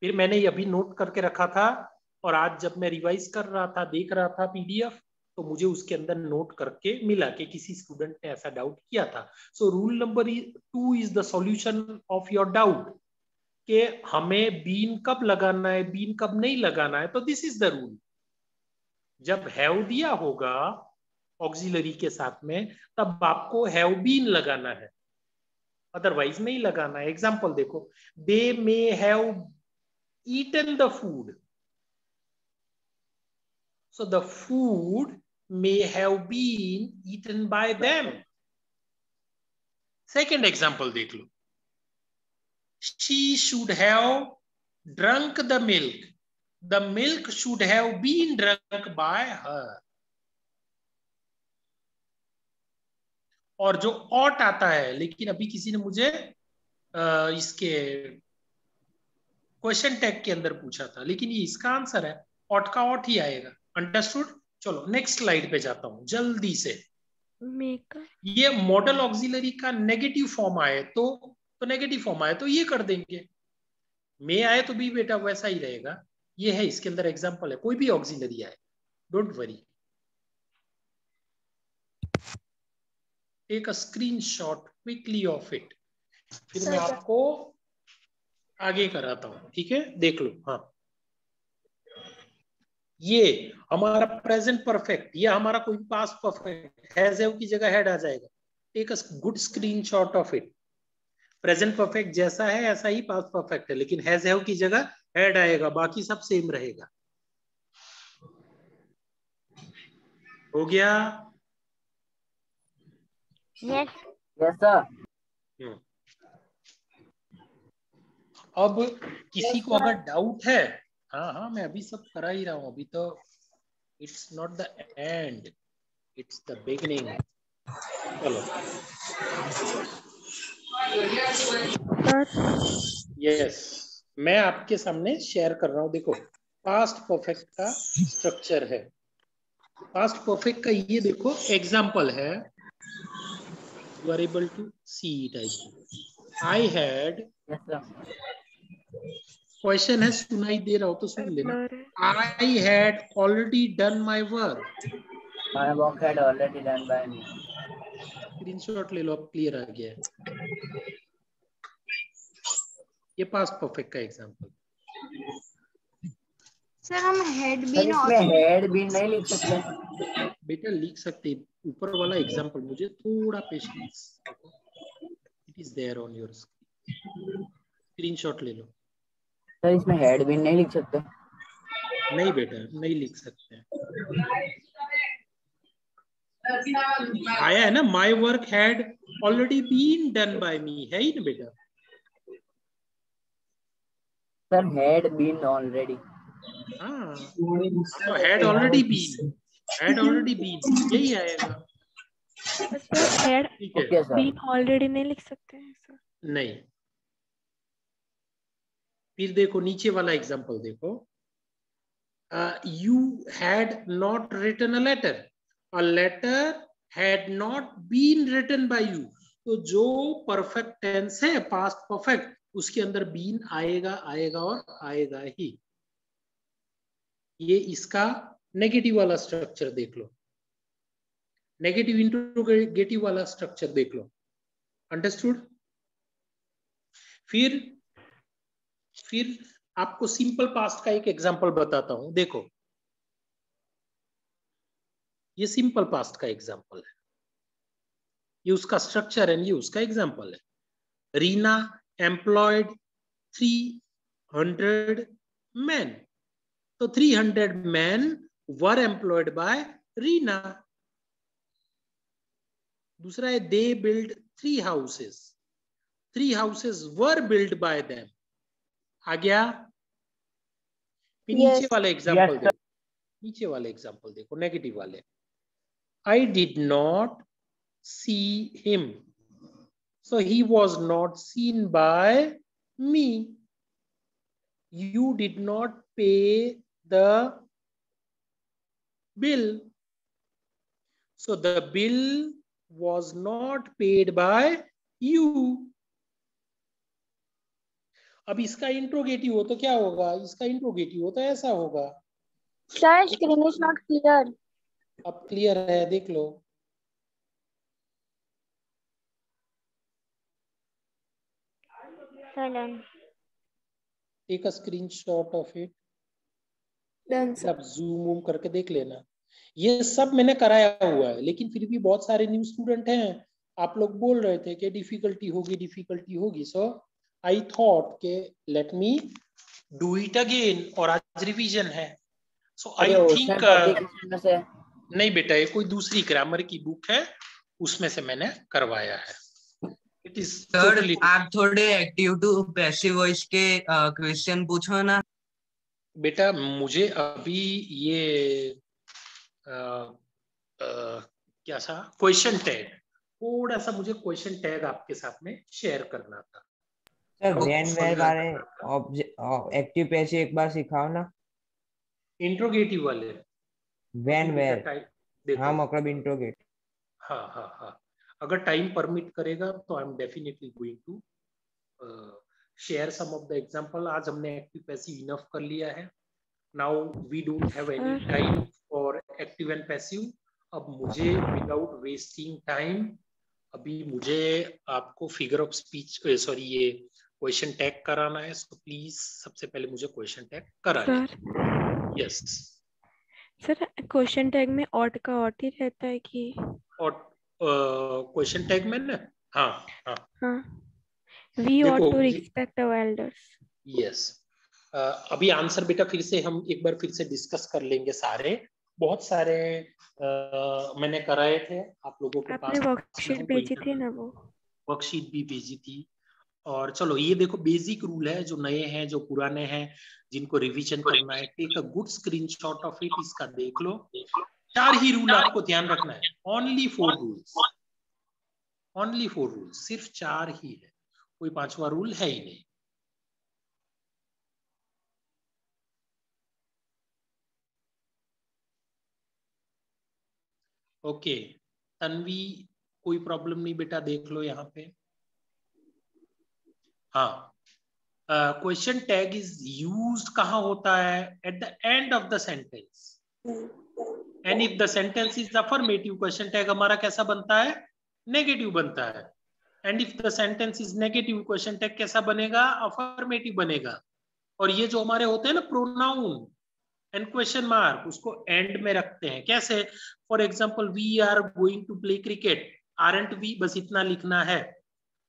L: फिर मैंने ये अभी नोट करके रखा था और आज जब मैं रिवाइज कर रहा था, देख रहा था पीडीएफ, तो मुझे उसके अंदर नोट करके मिला कि किसी स्टूडेंट ने ऐसा डाउट किया था। So rule number 2 is the solution of your doubt, कि हमें बीन कब लगाना है, बीन कब नहीं लगाना है। तो दिस इज द रूल, जब हैव दिया होगा ऑक्सिलरी के साथ में तब आपको हैव बीन लगाना है, अदरवाइज नहीं लगाना है। एग्जाम्पल देखो, they may have eaten the food, so the food may have been eaten by them. Second example देख लो, she should have drunk the milk, the milk should have been drunk by her. और जो ought आता है, लेकिन अभी किसी ने मुझे इसके क्वेश्चन टैग के अंदर पूछा था, लेकिन ये इसका आंसर है, ought का ought ही आएगा। अंडरस्टूड? चलो नेक्स्ट स्लाइड पे जाता हूं जल्दी से। ये मॉडल ऑक्सिलरी का नेगेटिव फॉर्म आए तो नेगेटिव फॉर्म आए तो ये कर देंगे, मे आए तो भी बेटा वैसा ही रहेगा। ये है इसके अंदर एग्जांपल है, कोई भी ऑक्सिलरी आए, don't worry. Take a screenshot quickly of it, फिर मैं आपको आगे कराता हूं, ठीक है? देख लो। हाँ, ये हमारा प्रेजेंट परफेक्ट, ये हमारा कोई पास्ट परफेक्ट, हैज हैव की जगह हैड आ जाएगा। Take a good screenshot of it. Present perfect जैसा है ऐसा ही पास्ट परफेक्ट है, लेकिन हैज हैव की जगह हैड आएगा, बाकी सब सेम रहेगा। हो गया?
G: Yes sir.
L: अब किसी को अगर डाउट है, हाँ हाँ मैं अभी सब करा ही रहा हूँ, अभी तो it's not the end, it's the beginning. चलो यस, मैं आपके सामने शेयर कर रहा हूँ। देखो पास्ट परफेक्ट का स्ट्रक्चर है। पास्ट परफेक्ट का ये देखो एग्जाम्पल है, you are able to see it. I had, question है, सुनाई दे रहा हो तो सुन लेना। I had already done my work.
G: My work had already done by me.
L: Screenshot ले लो, अब क्लियर आ गया है। ये पास्ट परफेक्ट का एग्जांपल।
O: सर हम हेड
G: सर
O: बीन
G: इसमें हेड बीन नहीं लिख सकते?
L: बेटा लिख सकते, ऊपर वाला एग्जांपल मुझे थोड़ा patience, it is there on your screen, screenshot ले लो।
G: सर इसमें हेड बीन नहीं लिख सकते?
L: नहीं बेटा नहीं लिख सकते। आया है ना, my work had already been done by me, है ही ना बेटा।
G: सर हैड बीन ऑलरेडी,
L: हाँ तो had already been, had already been यही आएगा।
K: हेड
L: ठीक है,
K: बीन ऑलरेडी नहीं लिख सकते हैं सर?
L: नहीं। फिर देखो नीचे वाला एग्जांपल देखो, you had not written a letter, a letter had not been written by you. तो जो परफेक्ट टेंस है पास्ट परफेक्ट, उसके अंदर बीन आएगा आएगा और आएगा ही। ये इसका नेगेटिव वाला स्ट्रक्चर देख लो, नेगेटिव इंट्रोगेटिव वाला स्ट्रक्चर देख लो, अंडरस्टूड। फिर आपको सिंपल पास्ट का एक एग्जांपल बताता हूं, देखो ये सिंपल पास्ट का एग्जांपल है, ये उसका स्ट्रक्चर है, ये उसका एग्जांपल है। रीना एम्प्लॉयड 300 men, तो 300 men were employed by Reena. दूसरा है they built 3 houses, 3 houses were built by them। आ गया। फिर नीचे वाले एग्जांपल देखो, नीचे वाले एग्जांपल देखो, नेगेटिव वाले। I did not see him, so he was not seen by me। You did not pay the bill, so the bill was not paid by you। अब इसका इंट्रोगेटिव हो तो क्या होगा, इसका इंट्रोगेटिव हो तो ऐसा होगा।
P: Sir screen is not clear.
L: अब क्लियर है, देख लो। Take a screenshot of it, अब जूम वूम करके देख लेना। ये सब मैंने कराया हुआ है, लेकिन फिर भी बहुत सारे न्यू स्टूडेंट हैं, आप लोग बोल रहे थे कि डिफिकल्टी होगी। सो आई थॉट के let me do it again, और आज रिवीजन है। सो आई थिंक नहीं बेटा, ये कोई दूसरी ग्रामर की बुक है, उसमें से मैंने करवाया है। इट इज
Q: सर आप थोड़े एक्टिव टू पैसिव वॉइस के क्वेश्चन पूछो ना।
L: बेटा मुझे अभी ये क्या सा क्वेश्चन टैग, थोड़ा सा मुझे क्वेश्चन टैग आपके साथ में शेयर करना था।
H: सर व्हेन वेयर वाले एक्टिव पैसिव एक बार सिखाओ ना।
L: इंट्रोगेटिव वाले
H: व्हेन वेयर, हाँ मतलब इंट्रोगेट।
L: हाँ अगर टाइम परमिट करेगा तो I am definitely going to share some of the example. आज हमने एक्टिव पैसिव इनफ कर लिया है। Now we don't have any time for active and passive. अब मुझे विदाउट वेस्टिंग टाइम, अभी मुझे आपको फिगर ऑफ स्पीच सॉरी ये क्वेश्चन टैग कराना है। सो प्लीज सबसे पहले मुझे क्वेश्चन टैग करा लें। यस
K: सर क्वेश्चन टैग में ऑट का ऑट ही रहता है कि
L: क्वेश्चन टैग में ना? हाँ
K: we ought to respect our elders.
L: Yes अभी आंसर बेटा फिर से हम एक बार फिर से डिस्कस कर लेंगे। सारे बहुत सारे मैंने कराए थे आप लोगों के पास।
K: आपने वर्कशीट भेजी थी ना, वो
L: वर्कशीट भी भेजी थी और चलो ये देखो बेसिक रूल है, जो नए हैं जो पुराने हैं जिनको रिवीजन करना है, take a good screenshot of it, इसका देख लो। 4 ही रूल आपको ध्यान रखना है, ओनली 4 रूल्स, ओनली 4 रूल्स, सिर्फ 4 ही है, कोई 5वां रूल है ही नहीं। ओके तन्वी, कोई प्रॉब्लम नहीं बेटा, देख लो यहाँ पे। हाँ, क्वेश्चन टैग इज यूज्ड कहाँ होता है? At the end of the sentence, and if the sentence is affirmative, question tag हमारा कैसा बनता है? नेगेटिव बनता है। And if the sentence is negative, question tag कैसा बनेगा? अफर्मेटिव बनेगा। और ये जो हमारे होते हैं ना प्रोनाउन एंड क्वेश्चन मार्क, उसको एंड में रखते हैं। कैसे? For example, we are going to play cricket, aren't we, बस इतना लिखना है।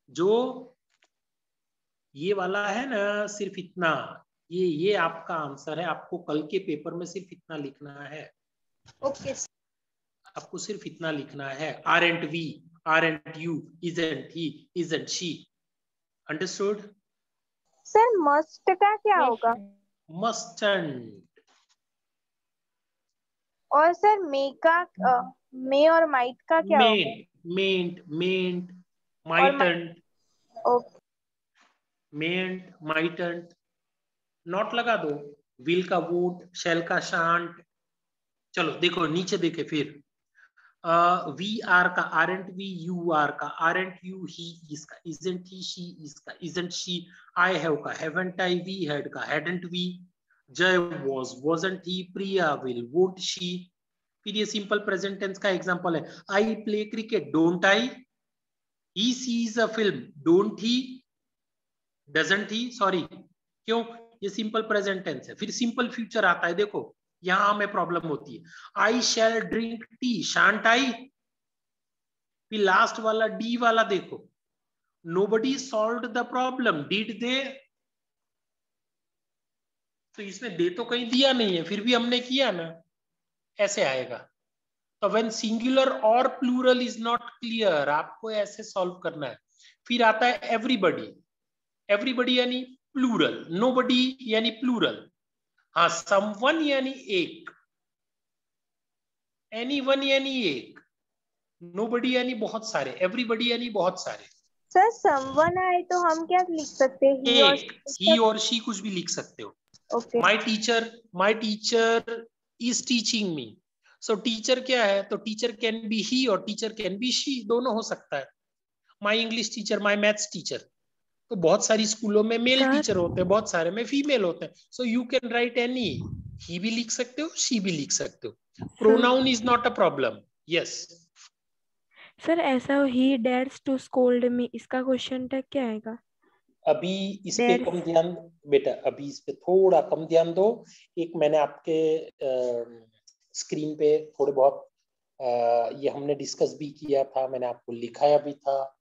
L: जो ये वाला है ना, सिर्फ इतना, ये आपका आंसर है, आपको कल के पेपर में सिर्फ इतना लिखना है।
O: ओके
L: आपको सिर्फ इतना लिखना है, aren't we, aren't you, isn't he, isn't she. Understood?
P: Sir must का क्या होगा?
L: मस्टंट।
P: और सर मे का मे और माइट का क्या होगा?
L: मेंट, मेंट, माइटंट,
P: ओके
L: मेंट, माइटंट, नॉट लगा दो। विल का वोट, शैल का शांट। चलो देखो नीचे देखे फिर, वी आर का आरंट वी, यू आर का आरंट यू, ही इसका इजंट ही, शी इसका इजंट शी, आई हैव का हैवंट आई, वी हैड का हैडंट वी, जय was wasn't he, Priya will won't she. फिर ये सिंपल प्रेजेंट टेंस का एग्जांपल है, I play cricket, don't I, he sees a film, don't he, doesn't he, sorry, क्यों? ये simple present tense है। फिर सिंपल फ्यूचर आता है, देखो यहां हमें प्रॉब्लम होती है, आई शैल ड्रिंक टी, शांट आई। फिर लास्ट वाला डी वाला देखो, nobody solved the problem, did they? तो इसमें दे तो कहीं दिया नहीं है, फिर भी हमने किया ना, ऐसे आएगा। तो व्हेन सिंगुलर और प्लूरल इज नॉट क्लियर, आपको ऐसे सॉल्व करना है। फिर आता है एवरीबडी, एवरीबडी यानी प्लूरल, नोबडी यानी प्लूरल, हाँ समवन यानी एक, एनीवन यानी एक, नोबडी यानी बहुत सारे, एवरीबडी यानी बहुत सारे।
P: सर समवन आए तो हम क्या लिख सकते हैं?
L: ही और शी कुछ भी लिख सकते हो।
P: Okay.
L: My teacher is teaching me, so teacher क्या है? तो टीचर कैन बी ही और टीचर कैन बी शी, दोनों हो सकता है। My English teacher, my maths teacher, तो बहुत सारी स्कूलों में मेल टीचर होते हैं, बहुत सारे में फीमेल होते हैं, so you can write any, he भी लिख सकते हो, शी भी लिख सकते हो। Pronoun is not a problem. Yes
K: sir ऐसा ही डेयर्स टू स्कोल्ड मी, इसका क्वेश्चन टैग क्या आएगा?
L: अभी इस पे कम ध्यान बेटा, अभी इस पे थोड़ा कम ध्यान दो। एक मैंने आपके स्क्रीन पे थोड़े बहुत ये हमने डिस्कस भी किया था, मैंने आपको लिखाया भी था,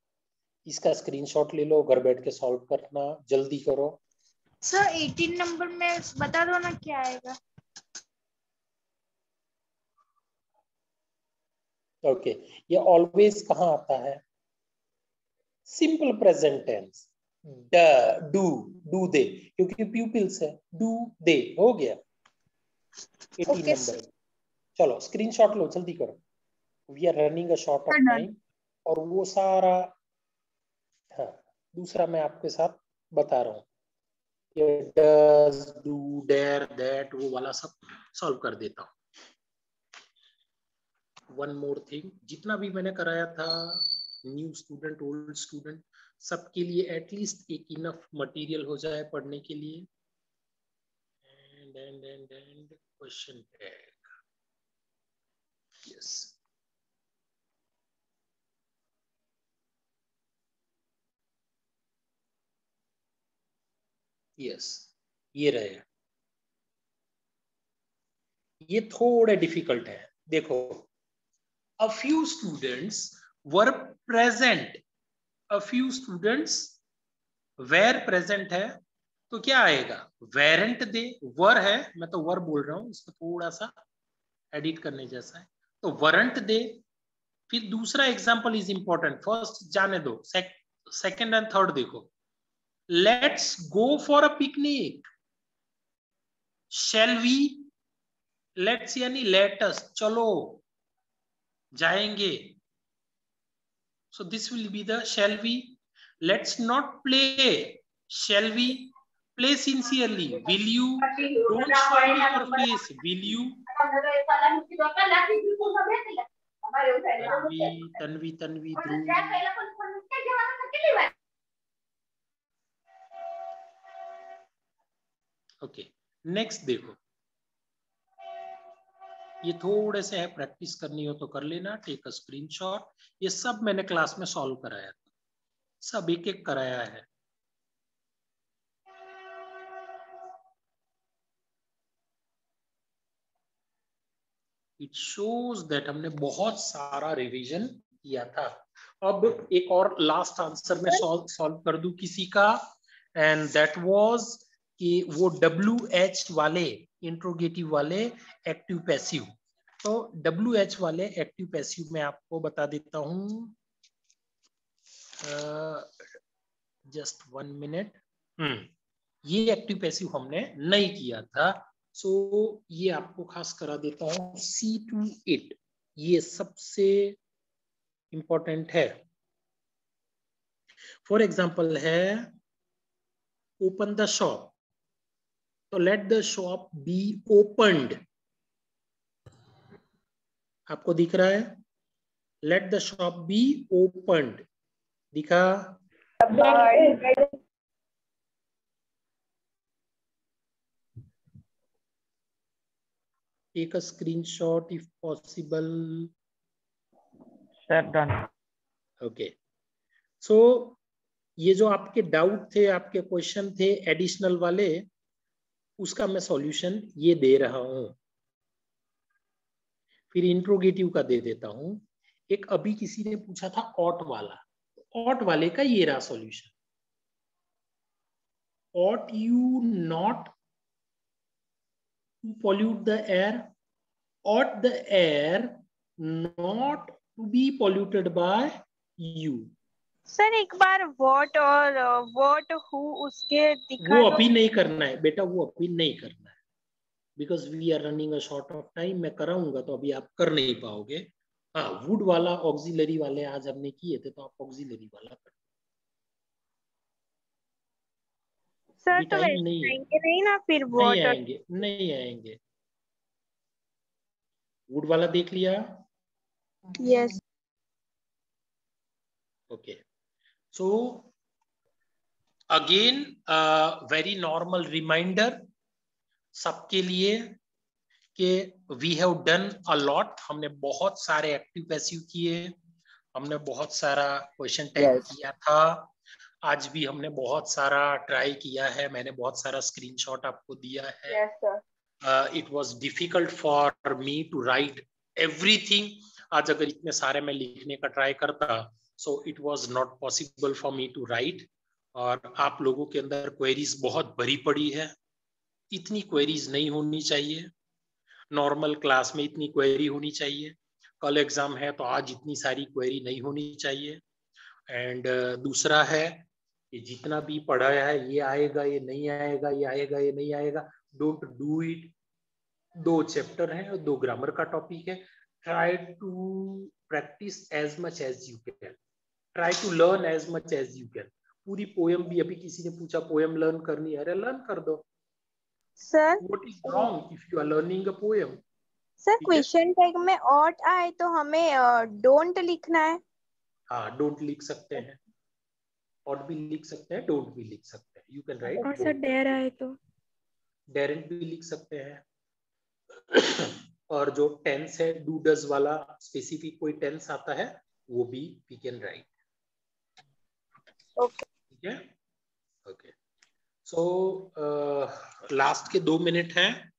L: इसका स्क्रीनशॉट ले लो, घर बैठ के सॉल्व करना, जल्दी करो।
O: सर 18 नंबर में बता दो ना क्या आएगा।
L: ओके ये ऑलवेज कहाँ आता है? Simple present tense, do they, क्योंकि प्यूपिल्स है, डू दे हो गया 18 नंबर। चलो स्क्रीनशॉट लो, जल्दी करो, we are running a short of time. और वो सारा, हाँ दूसरा मैं आपके साथ बता रहा हूँ, ये डज, डू, डेयर, दैट, वो वाला सब सॉल्व कर देता हूँ। वन मोर थिंग, जितना भी मैंने कराया था, न्यू स्टूडेंट, ओल्ड स्टूडेंट, सबके लिए एटलीस्ट एक इनफ मटेरियल हो जाए पढ़ने के लिए। And question tag, yes yes ये रहे। ये थोड़े डिफिकल्ट है, देखो, a few students were present, a few students were present है, तो क्या आएगा? weren't they, were है, मैं तो were बोल रहा हूँ, इसको थोड़ा सा एडिट करने जैसा है, तो weren't they। फिर दूसरा एग्जाम्पल इज इंपॉर्टेंट, फर्स्ट जाने दो, सेकंड एंड थर्ड देखो, let's go for a picnic, shall we, let's यानी लेट अस, चलो जाएंगे, so this will be the shall we. Let's not play, shall we play sincerely, will you, don't show me your face, will you. Tanvi Tanvi Dhruv, okay next देखो, ये थोड़े से है, practice करनी हो तो कर लेना, टेक अ स्क्रीनशॉट। ये सब मैंने क्लास में सॉल्व कराया था, सब एक एक कराया है। इट शोज दैट हमने बहुत सारा रिवीजन किया था। अब एक और लास्ट आंसर में सॉल्व कर दूं किसी का, एंड दैट वाज कि वो WH वाले इंट्रोगेटिव वाले एक्टिव पैसिव। तो WH वाले एक्टिव पैसिव में आपको बता देता हूं, जस्ट 1 मिनट। ये एक्टिव पैसिव हमने नहीं किया था, सो ये आपको खास करा देता हूं। C to it, ये सबसे इंपॉर्टेंट है। फॉर एग्जाम्पल है ओपन द शॉप, तो let the shop be opened, आपको दिख रहा है, let the shop be opened, दिखा? Take a screenshot if possible.
F: Sir, done.
L: Okay. So ये जो आपके डाउट थे, आपके क्वेश्चन थे एडिशनल वाले, उसका मैं सॉल्यूशन ये दे रहा हूं। फिर इंट्रोगेटिव का दे देता हूं। एक अभी किसी ने पूछा था ऑट वाला, ऑट वाले का ये रहा solution. Ought you not to pollute the air, ought the air not to be polluted by you.
P: Sir एक बार what और what who उसके दिखा
L: वो अभी नहीं करना है बेटा, वो अभी नहीं करना है, because we are running a short of time. मैं कराऊंगा तो अभी आप कर नहीं पाओगे। हाँ, वुड वाला ऑक्सिलरी वाले आज हमने किए थे, तो आप ऑक्सिलरी वाला कर।
P: सर तो वैसे आएंगे नहीं ना फिर वो
L: नहीं आएंगे, नहीं आएंगे। वुड वाला देख लिया?
P: Yes.
L: Okay, so again very normal reminder सबके लिए कि we have done a lot. हमने बहुत सारे एक्टिव पैसिव किए, हमने बहुत सारा क्वेश्चन टाइप किया था, आज भी हमने बहुत सारा ट्राई किया है, मैंने बहुत सारा स्क्रीनशॉट आपको दिया है।
P: Yes sir.
L: It was difficult for me to write everything. आज अगर इतने सारे मैं लिखने का ट्राई करता, so it was not possible for me to write. और आप लोगों के अंदर क्वेरीज बहुत भरी पड़ी है, इतनी क्वेरीज नहीं होनी चाहिए। नॉर्मल क्लास में इतनी क्वेरी होनी चाहिए, कल एग्जाम है तो आज इतनी सारी क्वेरी नहीं होनी चाहिए। एंड दूसरा है कि जितना भी पढ़ाया है, ये आएगा ये नहीं आएगा, ये आएगा ये नहीं आएगा, डोंट डू इट। 2 चैप्टर हैं और 2 ग्रामर का टॉपिक है। Try to practise as much as you can, try to learn as much as you can. पूरी पोएम भी, अभी किसी ने पूछा पोएम लर्न करनी है, अरे लर्न कर दो
P: sir.
L: What is wrong if you are learning a poem.
P: Sir question tag में ऑट आए तो हमें डोंट लिखना है?
L: हाँ, डोंट लिख सकते हैं, ऑट भी लिख सकते हैं, डोंट भी लिख सकते हैं। You can right.
K: और सर डेयर आए तो
L: डेरेंट भी लिख सकते हैं। और जो टेंस है, डू डज वाला स्पेसिफिक कोई टेंस आता है, वो भी वी कैन राइट।
P: ओके,
L: ठीक है, ओके। सो लास्ट के 2 मिनट हैं,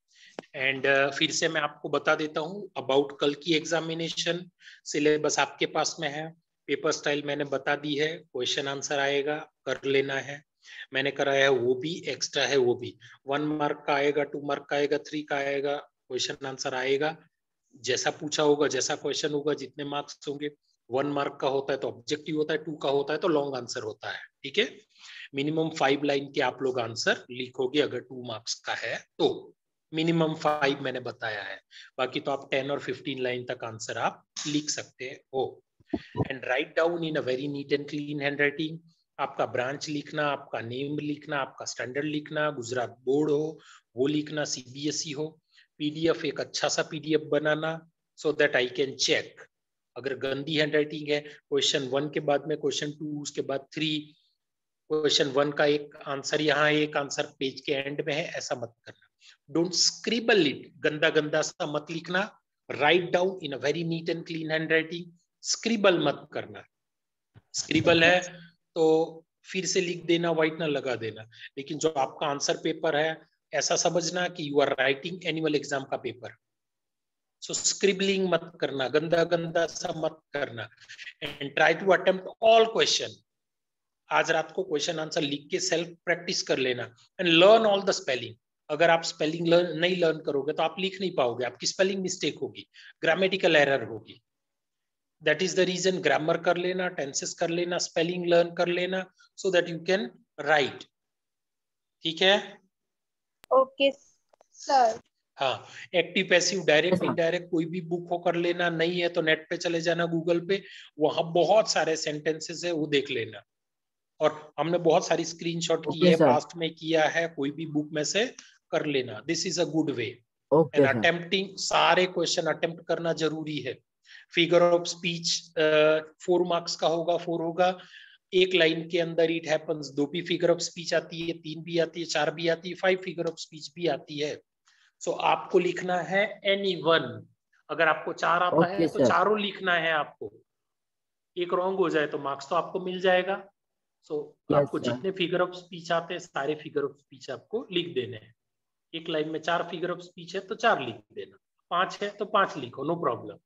L: एंड फिर से मैं आपको बता देता हूँ अबाउट कल की एग्जामिनेशन। सिलेबस आपके पास में है, पेपर स्टाइल मैंने बता दी है, क्वेश्चन आंसर आएगा, कर लेना है। मैंने कराया है, वो भी एक्स्ट्रा है, वो भी 1 मार्क का आएगा, 2 मार्क का आएगा, 3 का आएगा, क्वेश्चन आंसर आएगा। जैसा पूछा होगा, जैसा क्वेश्चन होगा, जितने मार्क्स होंगे 1 मार्क का होता है तो ऑब्जेक्टिव होता है, 2 का होता है तो लॉन्ग आंसर होता है। ठीक है, मिनिमम 5 लाइन के आप लोग आंसर लिखोगे अगर 2 मार्क्स का है तो। मिनिमम 5 मैंने बताया है, बाकी तो आप 10 और 15 लाइन तक आंसर आप लिख सकते हो। And right down in a very neat and clean handwriting. आपका ब्रांच लिखना, आपका नेम लिखना, आपका स्टैंडर्ड लिखना, गुजरात बोर्ड हो वो लिखना, सीबीएसई हो। पीडीएफ एक अच्छा सा पीडीएफ बनाना so that I can check. अगर गंदी हैंडराइटिंग है, क्वेश्चन 1 के बाद में क्वेश्चन 2, उसके बाद 3, क्वेश्चन 1 का एक आंसर यहाँ, एक आंसर पेज के एंड में है, ऐसा मत करना। डोंट स्क्रिबल इट, गंदा गंदा सा मत लिखना। Right down in a very neat and clean handwriting. Scribble मत करना। स्क्रिबल है तो फिर से लिख देना, व्हाइटनर लगा देना। लेकिन जो आपका आंसर पेपर है, ऐसा समझना कि you are writing annual exam का पेपर। सो स्क्रिबलिंग मत करना, गंदा गंदा सा मत करना। And try to attempt all question. आज रात को क्वेश्चन आंसर लिख के सेल्फ प्रैक्टिस कर लेना and learn all the spelling. अगर आप स्पेलिंग नहीं लर्न करोगे तो आप लिख नहीं पाओगे, आपकी स्पेलिंग मिस्टेक होगी, ग्रामेटिकल एरर होगी। That is the reason grammar कर लेना, टेंसेस कर लेना, स्पेलिंग लर्न कर लेना so that you can write. ठीक है?
O: Okay sir.
L: हाँ, एक्टिव पैसिव डायरेक्ट इनडायरेक्ट कोई भी बुक हो कर लेना। नहीं है तो नेट पे चले जाना, गूगल पे, वहां बहुत सारे सेंटेंसेस है वो देख लेना। और हमने बहुत सारी स्क्रीनशॉट की है, पास्ट में किया है, कोई भी बुक में से कर लेना। This is a good way. And attempting, सारे क्वेश्चन अटेम्प्ट करना जरूरी है। फिगर ऑफ स्पीच 4 मार्क्स का होगा, 4 होगा। एक लाइन के अंदर इट हैपेंस 2 भी फिगर ऑफ स्पीच आती है, 3 भी आती है, 4 भी आती है, 5 फिगर ऑफ स्पीच भी आती है। सो आपको लिखना है एनी वन। अगर आपको 4 आता है तो चारों लिखना है आपको। एक रॉन्ग हो जाए तो मार्क्स तो आपको मिल जाएगा। सो आपको जितने फिगर ऑफ स्पीच आते हैं सारे फिगर ऑफ स्पीच आपको लिख देने हैं। एक लाइन में 4 फिगर ऑफ स्पीच है तो 4 लिख देना, 5 है तो 5 लिखो, नो प्रॉब्लम।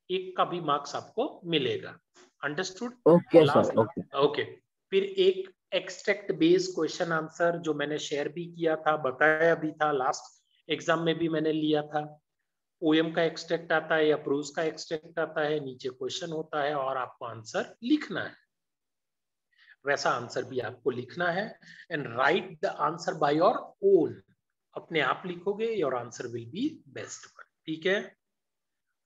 L: एक का भी मार्क्स आपको मिलेगा। अंडरस्टूड?
G: Okay sir.
L: ओके। फिर एक एक्सट्रैक्ट बेस्ड क्वेश्चन आंसर जो मैंने शेयर भी किया था, बताया भी था, लास्ट एग्जाम में भी मैंने लिया था। पोएम का एक्सट्रैक्ट आता है या प्रोज का एक्सट्रैक्ट आता है, नीचे क्वेश्चन होता है और आपको आंसर लिखना है। वैसा आंसर भी आपको लिखना है and right the answer by your own. अपने आप लिखोगे, your answer will be best one. ठीक है?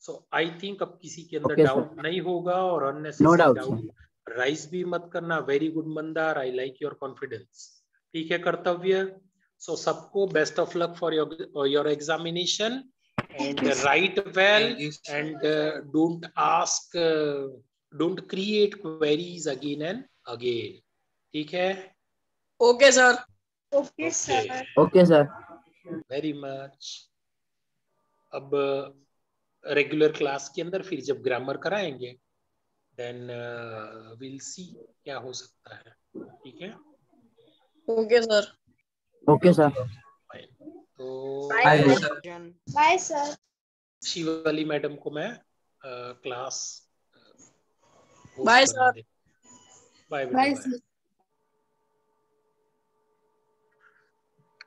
L: सो आई थिंक अब किसी के अंदर डाउट नहीं होगा और अननेसेसरी डाउट राइज भी मत करना। Very good Mandar, I like your confidence. ठीक है कर्तव्य? सो सबको best of luck for your examination and right well and don't ask, don't create queries again and again. ठीक है?
R: Okay sir.
O: Okay sir.
G: Okay sir.
L: Very much. अब regular class के अंदर फिर जब ग्रामर कराएंगे देन विल सी क्या हो सकता है। ठीक है?
R: Okay sir.
G: Okay sir.
L: तो
O: बाय सर।
L: शिवाली मैडम को मैं class
R: bye sir.
L: Bye
M: bye
L: bye.
M: Sir.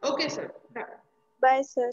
M: Okay sir.
P: Bye sir.